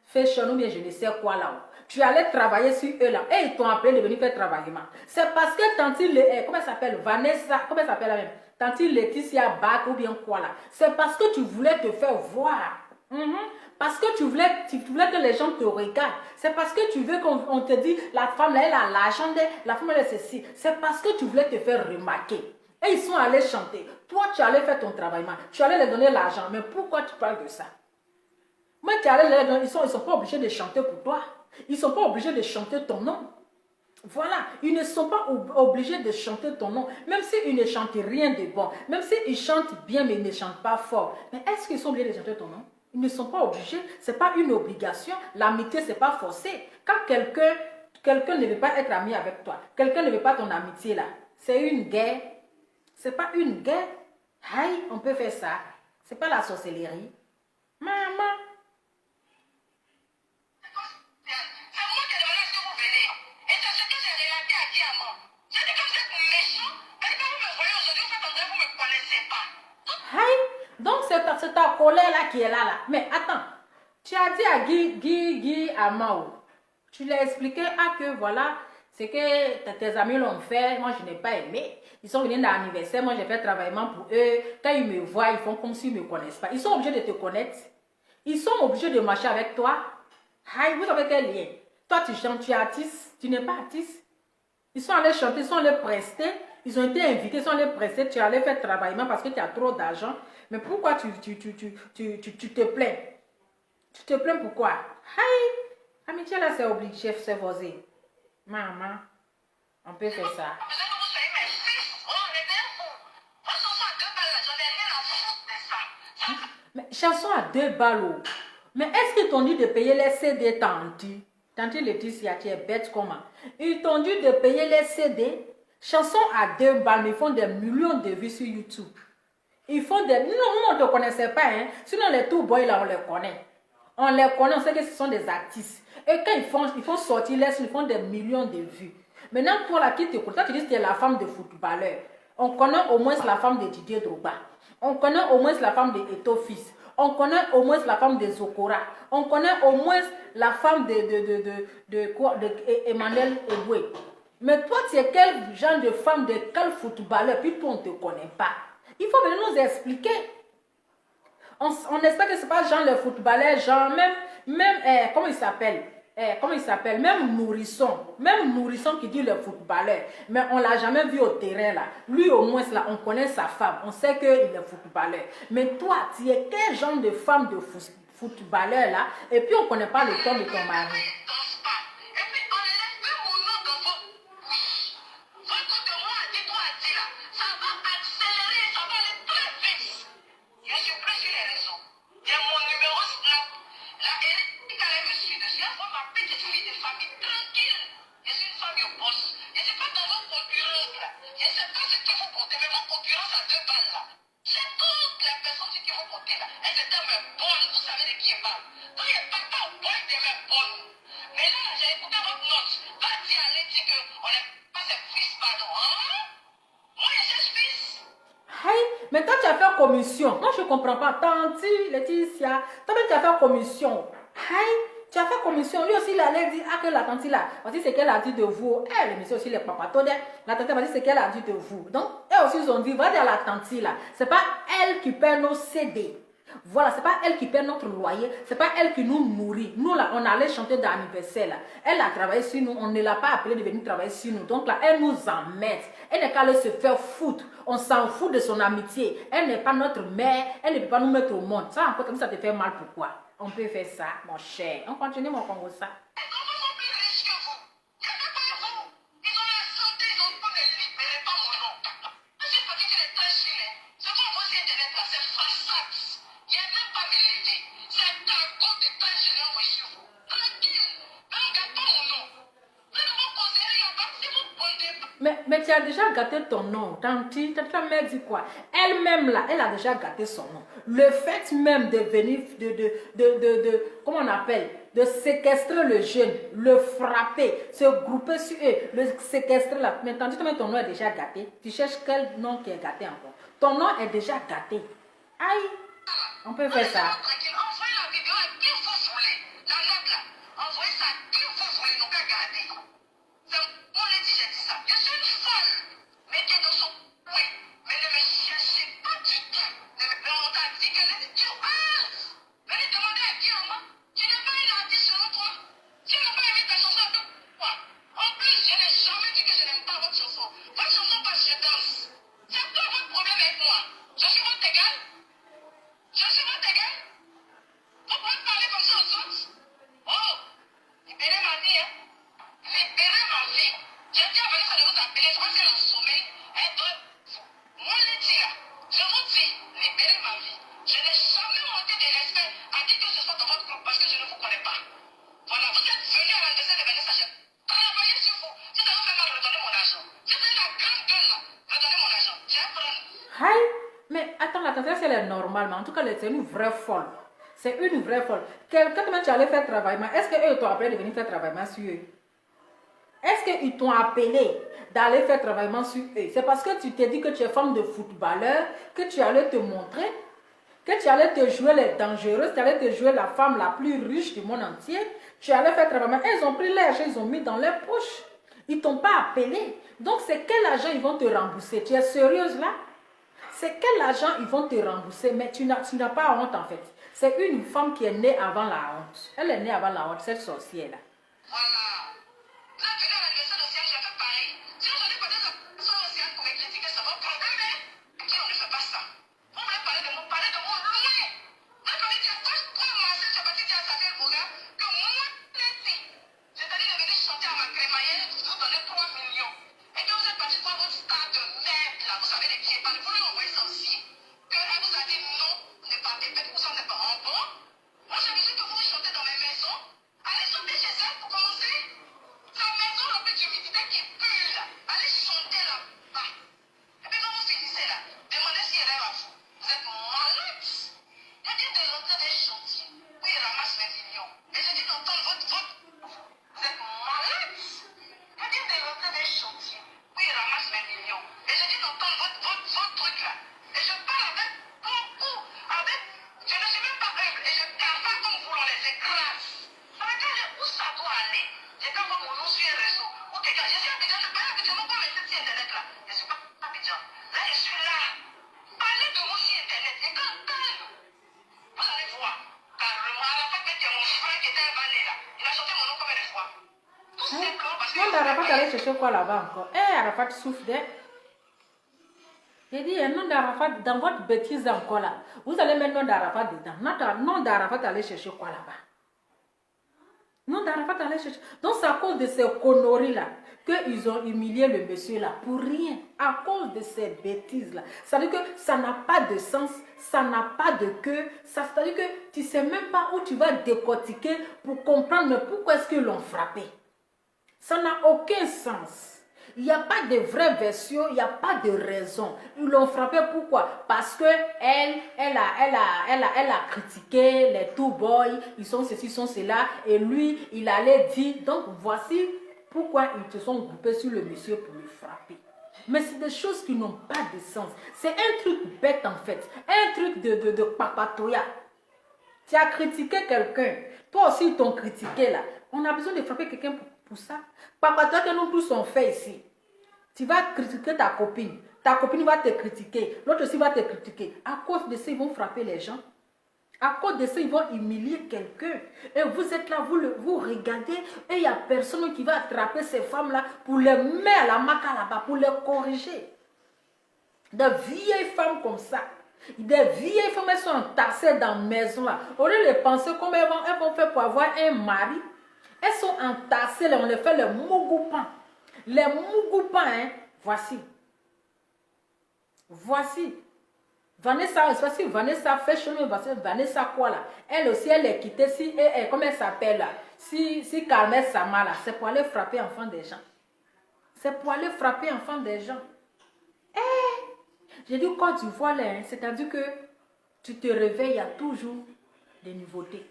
Fashion ou bien je ne sais quoi là. Tu allais travailler sur eux là. Et ils t'ont appelé de venir faire travailler. C'est parce que tantine, comment elle s'appelle Vanessa, comment elle s'appelle la même? Tantine Laetitia Bach ou bien quoi là. C'est parce que tu voulais te faire voir. Parce que tu voulais que les gens te regardent. C'est parce que tu veux qu'on te dise, la femme là, elle a l'argent, la femme elle a ceci. C'est parce que tu voulais te faire remarquer. Et ils sont allés chanter. Toi, tu allais faire ton travail. Tu allais leur donner l'argent. Mais pourquoi tu parles de ça? Moi, tu allais leur donner, ils ne sont pas obligés de chanter pour toi. Ils ne sont pas obligés de chanter ton nom. Voilà, ils ne sont pas obligés de chanter ton nom, même s'ils ne chantent rien de bon, même s'ils chantent bien mais ils ne chantent pas fort. Mais est-ce qu'ils sont obligés de chanter ton nom? Ils ne sont pas obligés, ce n'est pas une obligation. L'amitié, ce n'est pas forcé. Quand quelqu'un ne veut pas être ami avec toi, quelqu'un ne veut pas ton amitié là, c'est une guerre. Ce n'est pas une guerre. Aïe, on peut faire ça. Ce n'est pas la sorcellerie. Maman. Aïe, donc c'est ta colère là qui est là. Mais attends, tu as dit à Guy Amao, tu l'as expliqué que voilà, c'est que tes amis l'ont fait, moi je n'ai pas aimé. Ils sont venus dans l'anniversaire, moi j'ai fait travaillement pour eux. Quand ils me voient, ils font comme s'ils ne me connaissent pas. Ils sont obligés de te connaître. Ils sont obligés de marcher avec toi. Aïe, vous avez quel lien? Toi tu chantes, tu es artiste, tu n'es pas artiste. Ils sont allés chanter, ils sont allés prester. Ils ont été invités, ils sont allés prester. Tu es allé faire travaillement parce que tu as trop d'argent. Mais pourquoi tu te plains? Tu te plains pourquoi? Aïe, amitié là c'est obligé, c'est posé. Maman, on peut faire ça. Mais chanson à 2 balles. Mais est-ce qu'ils t'ont dit de payer les CD Tanti? Tanti Laetitia, tu es bête comment? Ils t'ont dit de payer les CD. Chansons à 2 balles, mais ils font des millions de vues sur YouTube. Ils font des... Nous, on ne te connaissait pas, hein. Sinon, les tout boys là, on les connaît. On les connaît, on sait que ce sont des artistes. Et quand ils font sortir les sons, ils font des millions de vues. Maintenant, toi là, qui t'écoute, toi, tu dis que tu es la femme de footballeur. On connaît au moins la femme de Didier Drogba. On connaît au moins la femme de Eto'o Fils. On connaît au moins la femme de Zokora. On connaît au moins la femme de Emmanuel Eboué. Mais toi, tu es quel genre de femme, de quel footballeur, puis toi, on ne te connaît pas. Il faut venir nous expliquer. On espère que ce n'est pas genre le footballeur, genre même comment il s'appelle? Même Nourrisson qui dit le footballeur, mais on ne l'a jamais vu au terrain là. Lui au moins là, on connaît sa femme, on sait qu'il est footballeur. Mais toi, tu es quel genre de femme de footballeur là? Et puis on ne connaît pas le temps de ton mari. Mais toi, tu as fait commission. Moi, je ne comprends pas. Tanti, Laetitia, toi-même, tu as fait commission. Aïe, tu as fait commission. Lui aussi, il allait dire que la tante là, voici ce qu'elle a dit de vous. Elle, le monsieur aussi, les papas, la tante, voici ce qu'elle a dit de vous. Donc, eux aussi, ils ont dit, va dire à la tante là. Ce n'est pas elle qui paie nos CD. Voilà, c'est pas elle qui paie notre loyer, c'est pas elle qui nous nourrit. Nous là, on allait chanter dans l'anniversaire là. Elle a travaillé sur nous, on ne l'a pas appelée de venir travailler sur nous. Donc là, elle nous emmerde. Elle n'est qu'à aller se faire foutre. On s'en fout de son amitié. Elle n'est pas notre mère, elle ne peut pas nous mettre au monde. Ça encore comme ça te fait mal, pourquoi? On peut faire ça, mon cher. On continue mon Congo ça. Mais tu as déjà gâté ton nom. Tanti, ta mère dit quoi? Elle-même là, elle a déjà gâté son nom. Le fait même de venir, comment on appelle? De séquestrer le jeune, le frapper, se grouper sur eux, le séquestrer là. Mais tandis que ton nom est déjà gâté, tu cherches quel nom qui est gâté encore? Ton nom est déjà gâté. Aïe, on peut faire ça. qu'elle est normale, mais en tout cas, c'est une vraie folle. C'est une vraie folle. Quand tu allais faire travail, est-ce qu'eux t'ont appelé de venir faire travail sur eux? Est-ce qu'ils t'ont appelé d'aller faire travail sur eux? C'est parce que tu t'es dit que tu es femme de footballeur, que tu allais te montrer, que tu allais te jouer les dangereuses, tu allais te jouer la femme la plus riche du monde entier. Tu allais faire travail. Ils ont pris l'argent, ils ont mis dans leur poche. Ils ne t'ont pas appelé. Donc, c'est quel argent ils vont te rembourser? Tu es sérieuse là? C'est quel argent ils vont te rembourser? Mais tu n'as pas honte en fait. C'est une femme qui est née avant la honte. Elle est née avant la honte, cette sorcière-là. Voilà. Là, tu es à l'anniversaire de Ciel, j'ai fait pareil. Si aujourd'hui, peut-être, ça va Ciel pour critiquer, ça va problème, hein? Qui on ne fait pas ça? Vous voulez parler de moi loin. Là, quand tu as trois marchés, tu as parti dire à sa mère, que moi, c'est-à-dire de venir chanter à ma crémaillère, vous donnez 3 millions. Et que vous êtes parti voir votre star de merde, là, vous savez les pieds, pas de vous lui envoyer ça aussi. Qu'elle vous a dit non, ne partez pas, vous en êtes pas en bon. Moi, j'ai besoin que vous chantez dans mes maisons. Allez chanter chez elle pour commencer. Sa maison remplie d'humidité qui pue là. Allez chanter là-bas. Et puis quand vous finissez là, demandez si elle est à vous. Vous êtes malade. Il dit de l'entrée des chantiers. Oui, il ramasse les millions. Et je dis d'entendre votre vote. Vous êtes malade. Il dit de l'entrée des chantiers. Oui, il ramasse les millions. Et je dis d'entendre votre truc là. Et je parle avec beaucoup. Avec. Je ne suis même pas humble. Et je parle pas comme vous, on les écrase. Regardez où ça doit aller. J'ai quand même mon nom sur un réseau. Ou quelqu'un. Je suis Abidjan, je parle habituellement pas avec cette internet là. Je suis pas Abidjan. Là, je suis là. Parlez de moi sur internet. Et quand vous allez voir. Carrément, à la fin, il y a mon frère qui était un vanné là. Il a chanté mon nom combien de fois? Tout simplement parce que. Non, Arafat allait chercher quoi là-bas encore? Arafat souffre d'elle. J'ai dit, un nom d'Arafat, dans votre bêtise encore là, vous allez mettre nom d'Arafat dedans. Nom d'Arafat allait chercher quoi là-bas? Non, d'Arafat allait chercher. Donc, c'est à cause de ces conneries là qu'ils ont humilié le monsieur là. Pour rien. À cause de ces bêtises là. Ça veut dire que ça n'a pas de sens. Ça n'a pas de queue. C'est-à-dire que tu ne sais même pas où tu vas décortiquer pour comprendre mais pourquoi est-ce qu'ils l'ont frappé. Ça n'a aucun sens. Il n'y a pas de vraie version, il n'y a pas de raison. Ils l'ont frappé pourquoi? Parce que elle a critiqué les two boys, ils sont ceci, ils sont cela, et lui, il allait dire, donc voici pourquoi ils se sont groupés sur le monsieur pour le frapper. Mais c'est des choses qui n'ont pas de sens. C'est un truc bête en fait, un truc de papatoya. Tu as critiqué quelqu'un, toi aussi ils t'ont critiqué là. On a besoin de frapper quelqu'un pour ça. Papatoya que nous tous on fait ici. Tu vas critiquer ta copine va te critiquer, l'autre aussi va te critiquer. À cause de ça, ils vont frapper les gens. À cause de ça, ils vont humilier quelqu'un. Et vous êtes là, vous regardez, et il n'y a personne qui va attraper ces femmes-là pour les mettre à la maca là-bas, pour les corriger. Des vieilles femmes comme ça. Des vieilles femmes, elles sont entassées dans la maison là. Au lieu de penser comment elles vont faire pour avoir un mari, elles sont entassées là, on les fait le mougoupans. Les mougoupans, hein, voici. Voici. Vanessa, voici Vanessa Fashion, Vanessa quoi là. Elle aussi, elle est quittée, comment elle s'appelle là. Si Carmel Sama là, c'est pour aller frapper enfants des gens. C'est pour aller frapper enfants des gens. J'ai dit quand tu vois là, hein, c'est-à-dire que tu te réveilles, il y a toujours des nouveautés.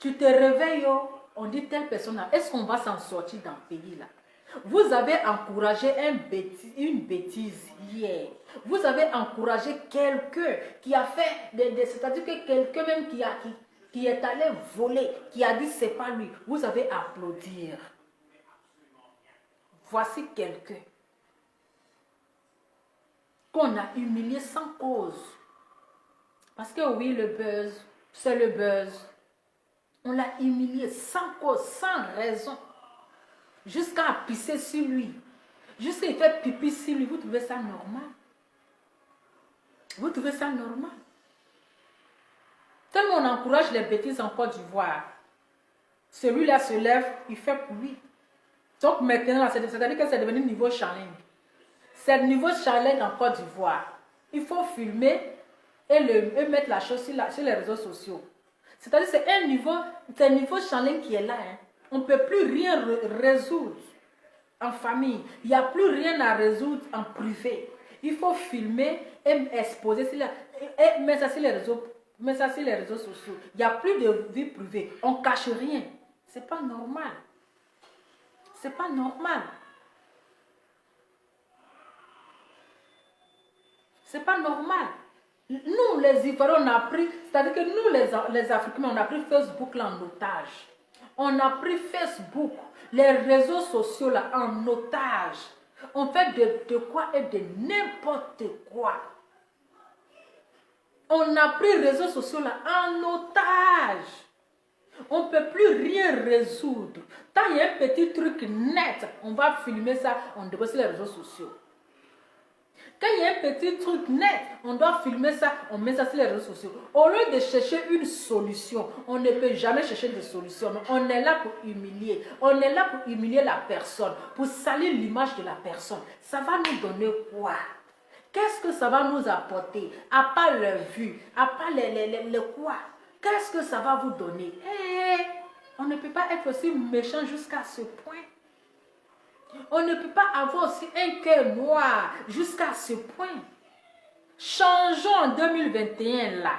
Tu te réveilles, oh, on dit telle personne là, est-ce qu'on va s'en sortir dans le pays là? Vous avez encouragé une bêtise hier. Vous avez encouragé quelqu'un qui a fait, c'est-à-dire que quelqu'un même qui est allé voler, qui a dit c'est pas lui. Vous avez applaudi. Voici quelqu'un qu'on a humilié sans cause. Parce que oui, le buzz, c'est le buzz. On l'a humilié sans cause, sans raison. Jusqu'à pisser sur lui. Jusqu'à il fait pipi sur lui. Vous trouvez ça normal? Vous trouvez ça normal? Tellement on encourage les bêtises en Côte d'Ivoire. Celui-là se lève, il fait pour lui. Donc maintenant, c'est-à-dire que c'est devenu niveau challenge. C'est le niveau challenge en Côte d'Ivoire. Il faut filmer et mettre la chose sur les réseaux sociaux. C'est-à-dire que c'est un niveau challenge qui est là. Hein. On ne peut plus rien résoudre en famille. Il n'y a plus rien à résoudre en privé. Il faut filmer et exposer. Mais ça, c'est les réseaux. Mais ça, c'est les réseaux sociaux. Il n'y a plus de vie privée. On ne cache rien. C'est pas normal. C'est pas normal. C'est pas normal. Nous, les Ivoiriens, on a pris, c'est-à-dire que nous, les Africains, on a pris Facebook là en otage. On a pris Facebook, les réseaux sociaux là en otage. On fait de quoi et de n'importe quoi. On a pris les réseaux sociaux là en otage. On ne peut plus rien résoudre. Quand il y a un petit truc net, on va filmer ça, on dépose sur les réseaux sociaux. Quand il y a un petit truc net, on doit filmer ça, on met ça sur les réseaux sociaux. Au lieu de chercher une solution, on ne peut jamais chercher de solution. On est là pour humilier. On est là pour humilier la personne, pour salir l'image de la personne. Ça va nous donner quoi? Qu'est-ce que ça va nous apporter? À part le vue, à part le quoi? Qu'est-ce que ça va vous donner? On ne peut pas être aussi méchant jusqu'à ce point. On ne peut pas avoir aussi un cœur noir jusqu'à ce point. Changeons en 2021 là.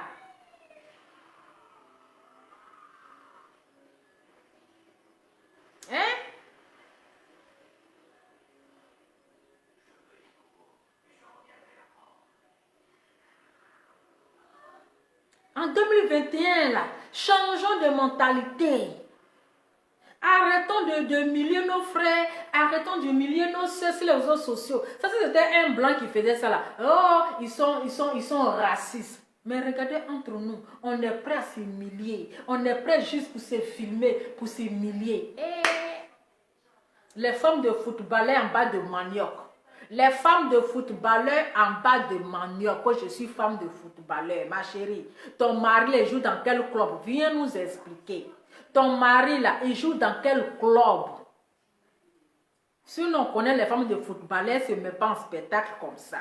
Hein? En 2021 là, changeons de mentalité. Arrêtons d'humilier nos frères, arrêtons d'humilier nos soeurs sur les réseaux sociaux. Ça, c'était un blanc qui faisait ça là. Oh, ils sont racistes. Mais regardez entre nous, on est prêt à s'humilier. On est prêt juste pour se filmer, pour s'humilier. Les femmes de footballeurs en bas de manioc. Les femmes de footballeurs en bas de manioc. Quand je suis femme de footballeur, ma chérie, ton mari joue dans quel club? Viens nous expliquer. Ton mari, là, il joue dans quel club? Si on connaît les femmes de footballeurs, elles ne se mettent pas en spectacle comme ça.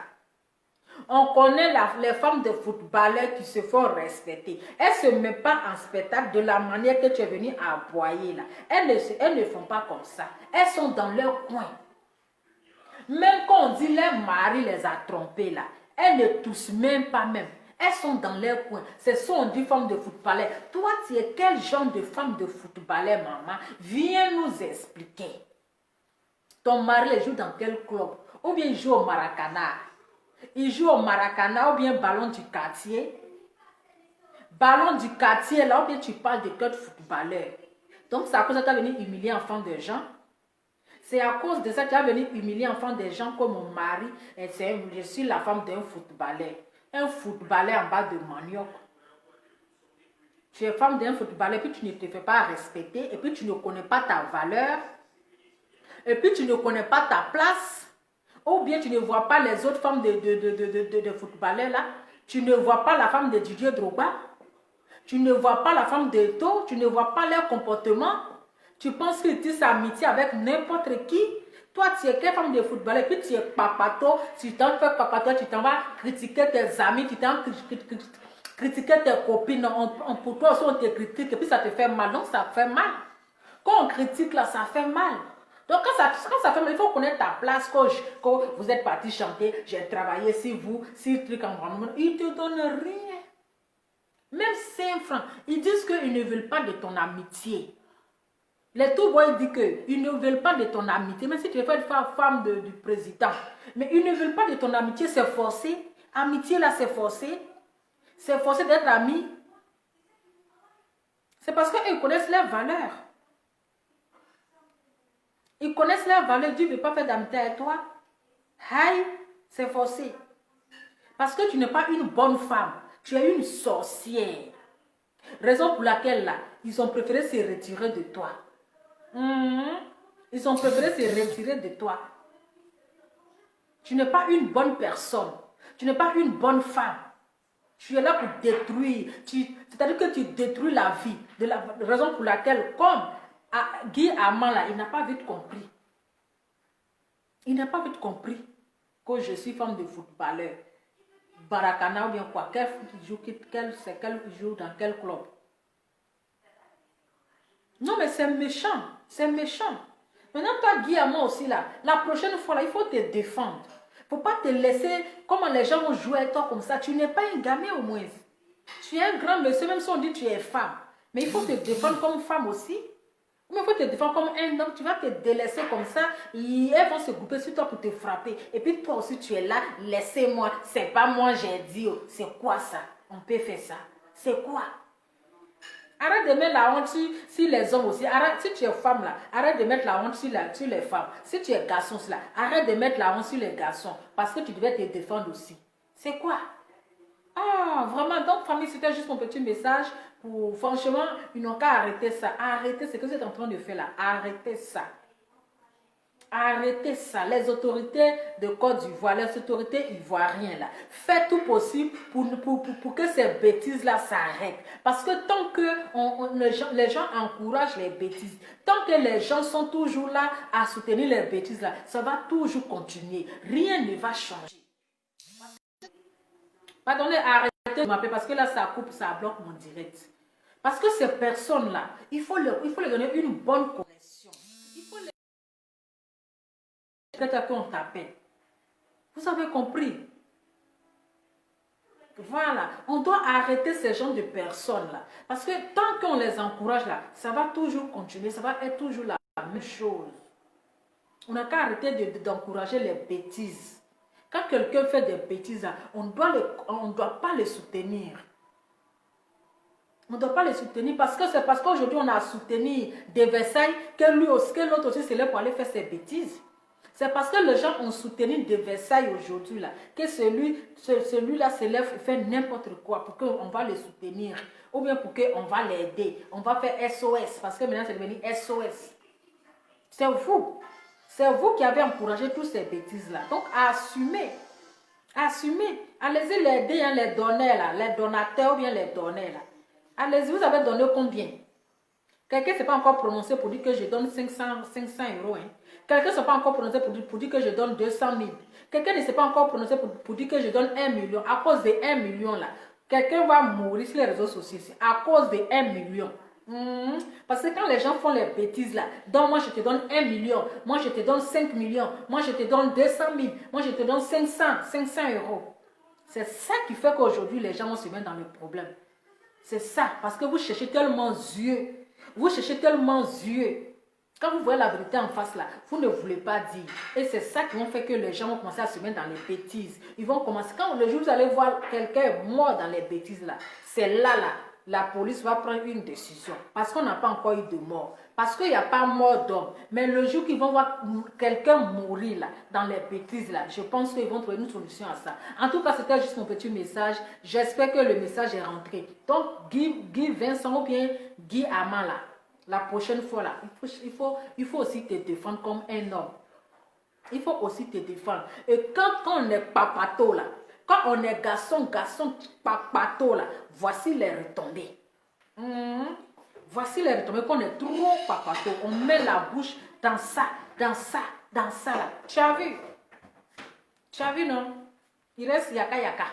On connaît les femmes de footballeurs qui se font respecter. Elles ne se mettent pas en spectacle de la manière que tu es venu aboyer là. Elles ne font pas comme ça. Elles sont dans leur coin. Même quand on dit les maris les a trompées là, elles ne toussent même pas même. Elles sont dans leur coin. Ce sont des femmes de footballeurs. Toi, tu es quel genre de femme de footballeur, maman? Viens nous expliquer. Ton mari joue dans quel club? Ou bien il joue au Maracana? Il joue au Maracana ou bien ballon du quartier? Ballon du quartier, là, ou bien tu parles de quel footballeur? Donc, c'est à cause de ça que tu as venu humilier enfant de gens. C'est à cause de ça que tu as venu humilier enfant des gens comme mon mari. Et je suis la femme d'un footballeur. Un footballeur en bas de manioc. Tu es femme d'un footballeur, puis tu ne te fais pas respecter, et puis tu ne connais pas ta valeur, et puis tu ne connais pas ta place, ou bien tu ne vois pas les autres femmes de footballeurs là, tu ne vois pas la femme de Didier Drogba, tu ne vois pas la femme de Eto'o, tu ne vois pas leur comportement, tu penses qu'ils tissent amitié avec n'importe qui. Toi, tu es quelle femme de footballeur, et puis tu es papato, tu t'en fais papato, tu t'en vas critiquer tes amis, tu t'en critiquer tes copines, pour toi aussi on te critique, et puis ça te fait mal, donc ça fait mal. Quand on critique là, ça fait mal. Donc quand ça fait mal, il faut connaître ta place, quand vous êtes parti chanter, j'ai travaillé si vous, si le truc en grand, ils ne te donnent rien. Même 5 francs, ils disent qu'ils ne veulent pas de ton amitié. Les tout-boys disent qu'ils ne veulent pas de ton amitié, même si tu es femme du président. Mais ils ne veulent pas de ton amitié, c'est forcé. Amitié là, c'est forcé. C'est forcé d'être amis. C'est parce qu'ils connaissent leurs valeurs. Ils connaissent leurs valeurs. Dieu ne veut pas faire d'amitié avec toi. Aïe, c'est forcé. Parce que tu n'es pas une bonne femme. Tu es une sorcière. Raison pour laquelle là, ils ont préféré se retirer de toi. Ils ont préféré se retirer de toi. Tu n'es pas une bonne personne. Tu n'es pas une bonne femme. Tu es là pour détruire. C'est-à-dire que tu détruis la vie. De la raison pour laquelle, comme Guy Amand, là, il n'a pas vite compris. Il n'a pas vite compris que je suis femme de footballeur. Baracana ou bien quoi. Quel joue dans quel club. Non, mais c'est méchant. C'est méchant. Maintenant, toi, Guy Amand aussi, là, la prochaine fois, là, il faut te défendre. Faut pas te laisser, comment les gens vont jouer avec toi comme ça. Tu n'es pas un gamin au moins. Tu es un grand monsieur, même si on dit que tu es femme. Mais il faut te défendre comme femme aussi. Mais il faut te défendre comme un homme. Tu vas te délaisser comme ça. Elles vont se grouper sur toi pour te frapper. Et puis toi aussi, tu es là. Laissez-moi. C'est pas moi, j'ai dit. C'est quoi ça? On peut faire ça. C'est quoi? Arrête de mettre la honte sur les hommes aussi. Arrête, si tu es femme là, arrête de mettre la honte sur les femmes. Si tu es garçon là, arrête de mettre la honte sur les garçons. Parce que tu devais te défendre aussi. C'est quoi? Ah, vraiment, donc famille, c'était juste mon petit message. Franchement, ils n'ont qu'à arrêter ça. Arrêtez ce que vous êtes en train de faire là. Arrêtez ça. Arrêtez ça. Les autorités de Côte d'Ivoire, les autorités ivoiriennes, là, faites tout possible pour que ces bêtises-là s'arrêtent. Parce que tant que les gens encouragent les bêtises, tant que les gens sont toujours là à soutenir les bêtises-là, ça va toujours continuer. Rien ne va changer. Pardonnez, arrêtez de m'appeler parce que là, ça coupe, ça bloque mon direct. Parce que ces personnes-là, il faut leur donner une bonne connexion. Il faut les qu'on t'appelle. Vous avez compris? Voilà, on doit arrêter ces gens de personnes-là. Parce que tant qu'on les encourage là, ça va toujours continuer, ça va être toujours la même chose. On n'a qu'à arrêter d'encourager les bêtises. Quand quelqu'un fait des bêtises, là, on ne doit pas les soutenir. On ne doit pas les soutenir parce que c'est parce qu'aujourd'hui on a soutenu des Versailles que l'autre aussi c'est là pour aller faire ses bêtises. C'est parce que les gens ont soutenu de Versailles aujourd'hui là, que celui-là se lève et fait n'importe quoi pour qu'on va le soutenir. Ou bien pour qu'on va l'aider. On va faire SOS parce que maintenant c'est devenu SOS. C'est vous. C'est vous qui avez encouragé toutes ces bêtises-là. Donc assumez. Assumez. Allez-y l'aider, hein, les donneurs là, les donateurs ou bien les donneurs là. Allez-y, vous avez donné combien? Quelqu'un ne s'est pas encore prononcé pour dire que je donne 500 euros. Hein. Quelqu'un ne s'est pas encore prononcé pour dire que je donne 200 000. Quelqu'un ne s'est pas encore prononcé pour dire que je donne 1 million. À cause de 1 million là, quelqu'un va mourir sur les réseaux sociaux. À cause de 1 million. Parce que quand les gens font les bêtises là, donc moi je te donne 1 million, moi je te donne 5 millions, moi je te donne 200 000, moi je te donne 500 euros. C'est ça qui fait qu'aujourd'hui les gens vont se mettre dans le problème. C'est ça, parce que vous cherchez tellement yeux. Vous cherchez tellement yeux. Quand vous voyez la vérité en face là, vous ne voulez pas dire. Et c'est ça qui vont faire que les gens vont commencer à se mettre dans les bêtises. Ils vont commencer, quand le jour où vous allez voir quelqu'un mort dans les bêtises là, c'est là, la police va prendre une décision. Parce qu'on n'a pas encore eu de mort. Parce qu'il n'y a pas mort d'homme. Mais le jour qu'ils vont voir quelqu'un mourir là, dans les bêtises là, je pense qu'ils vont trouver une solution à ça. En tout cas, c'était juste mon petit message. J'espère que le message est rentré. Donc, Guy Vincent ou bien Guy Amand là, la prochaine fois là, il faut aussi te défendre comme un homme. Il faut aussi te défendre. Et quand on est papato là, quand on est garçon, papato là, voici les retombées. Voici les retombées qu'on est trop papato. On met la bouche dans ça là. Tu as vu? Tu as vu non? Il reste yaka.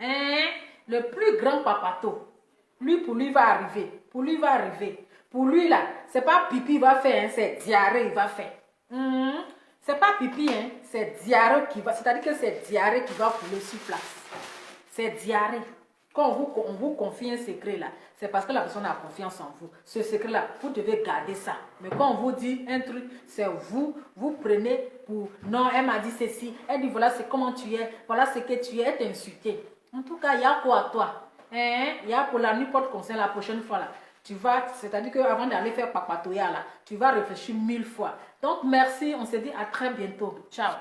Hein? Le plus grand papato, pour lui va arriver. Pour lui là, c'est pas pipi il va faire, hein, c'est diarrhée il va faire. C'est pas pipi, hein, c'est diarrhée qui va, c'est-à-dire que c'est diarrhée qui va couler sur place. C'est diarrhée. Quand on vous confie un secret là, c'est parce que la personne a confiance en vous. Ce secret là, vous devez garder ça. Mais quand on vous dit un truc, c'est vous prenez pour, non, elle m'a dit ceci, elle dit voilà c'est comment tu es, voilà ce que tu es, elle t'a insulté. En tout cas, il y a quoi à toi? Hein? Il y a pour la nuit porte conseil la prochaine fois là. Tu vas, c'est-à-dire qu'avant d'aller faire papatoya là, tu vas réfléchir 1000 fois. Donc merci, on se dit à très bientôt. Ciao.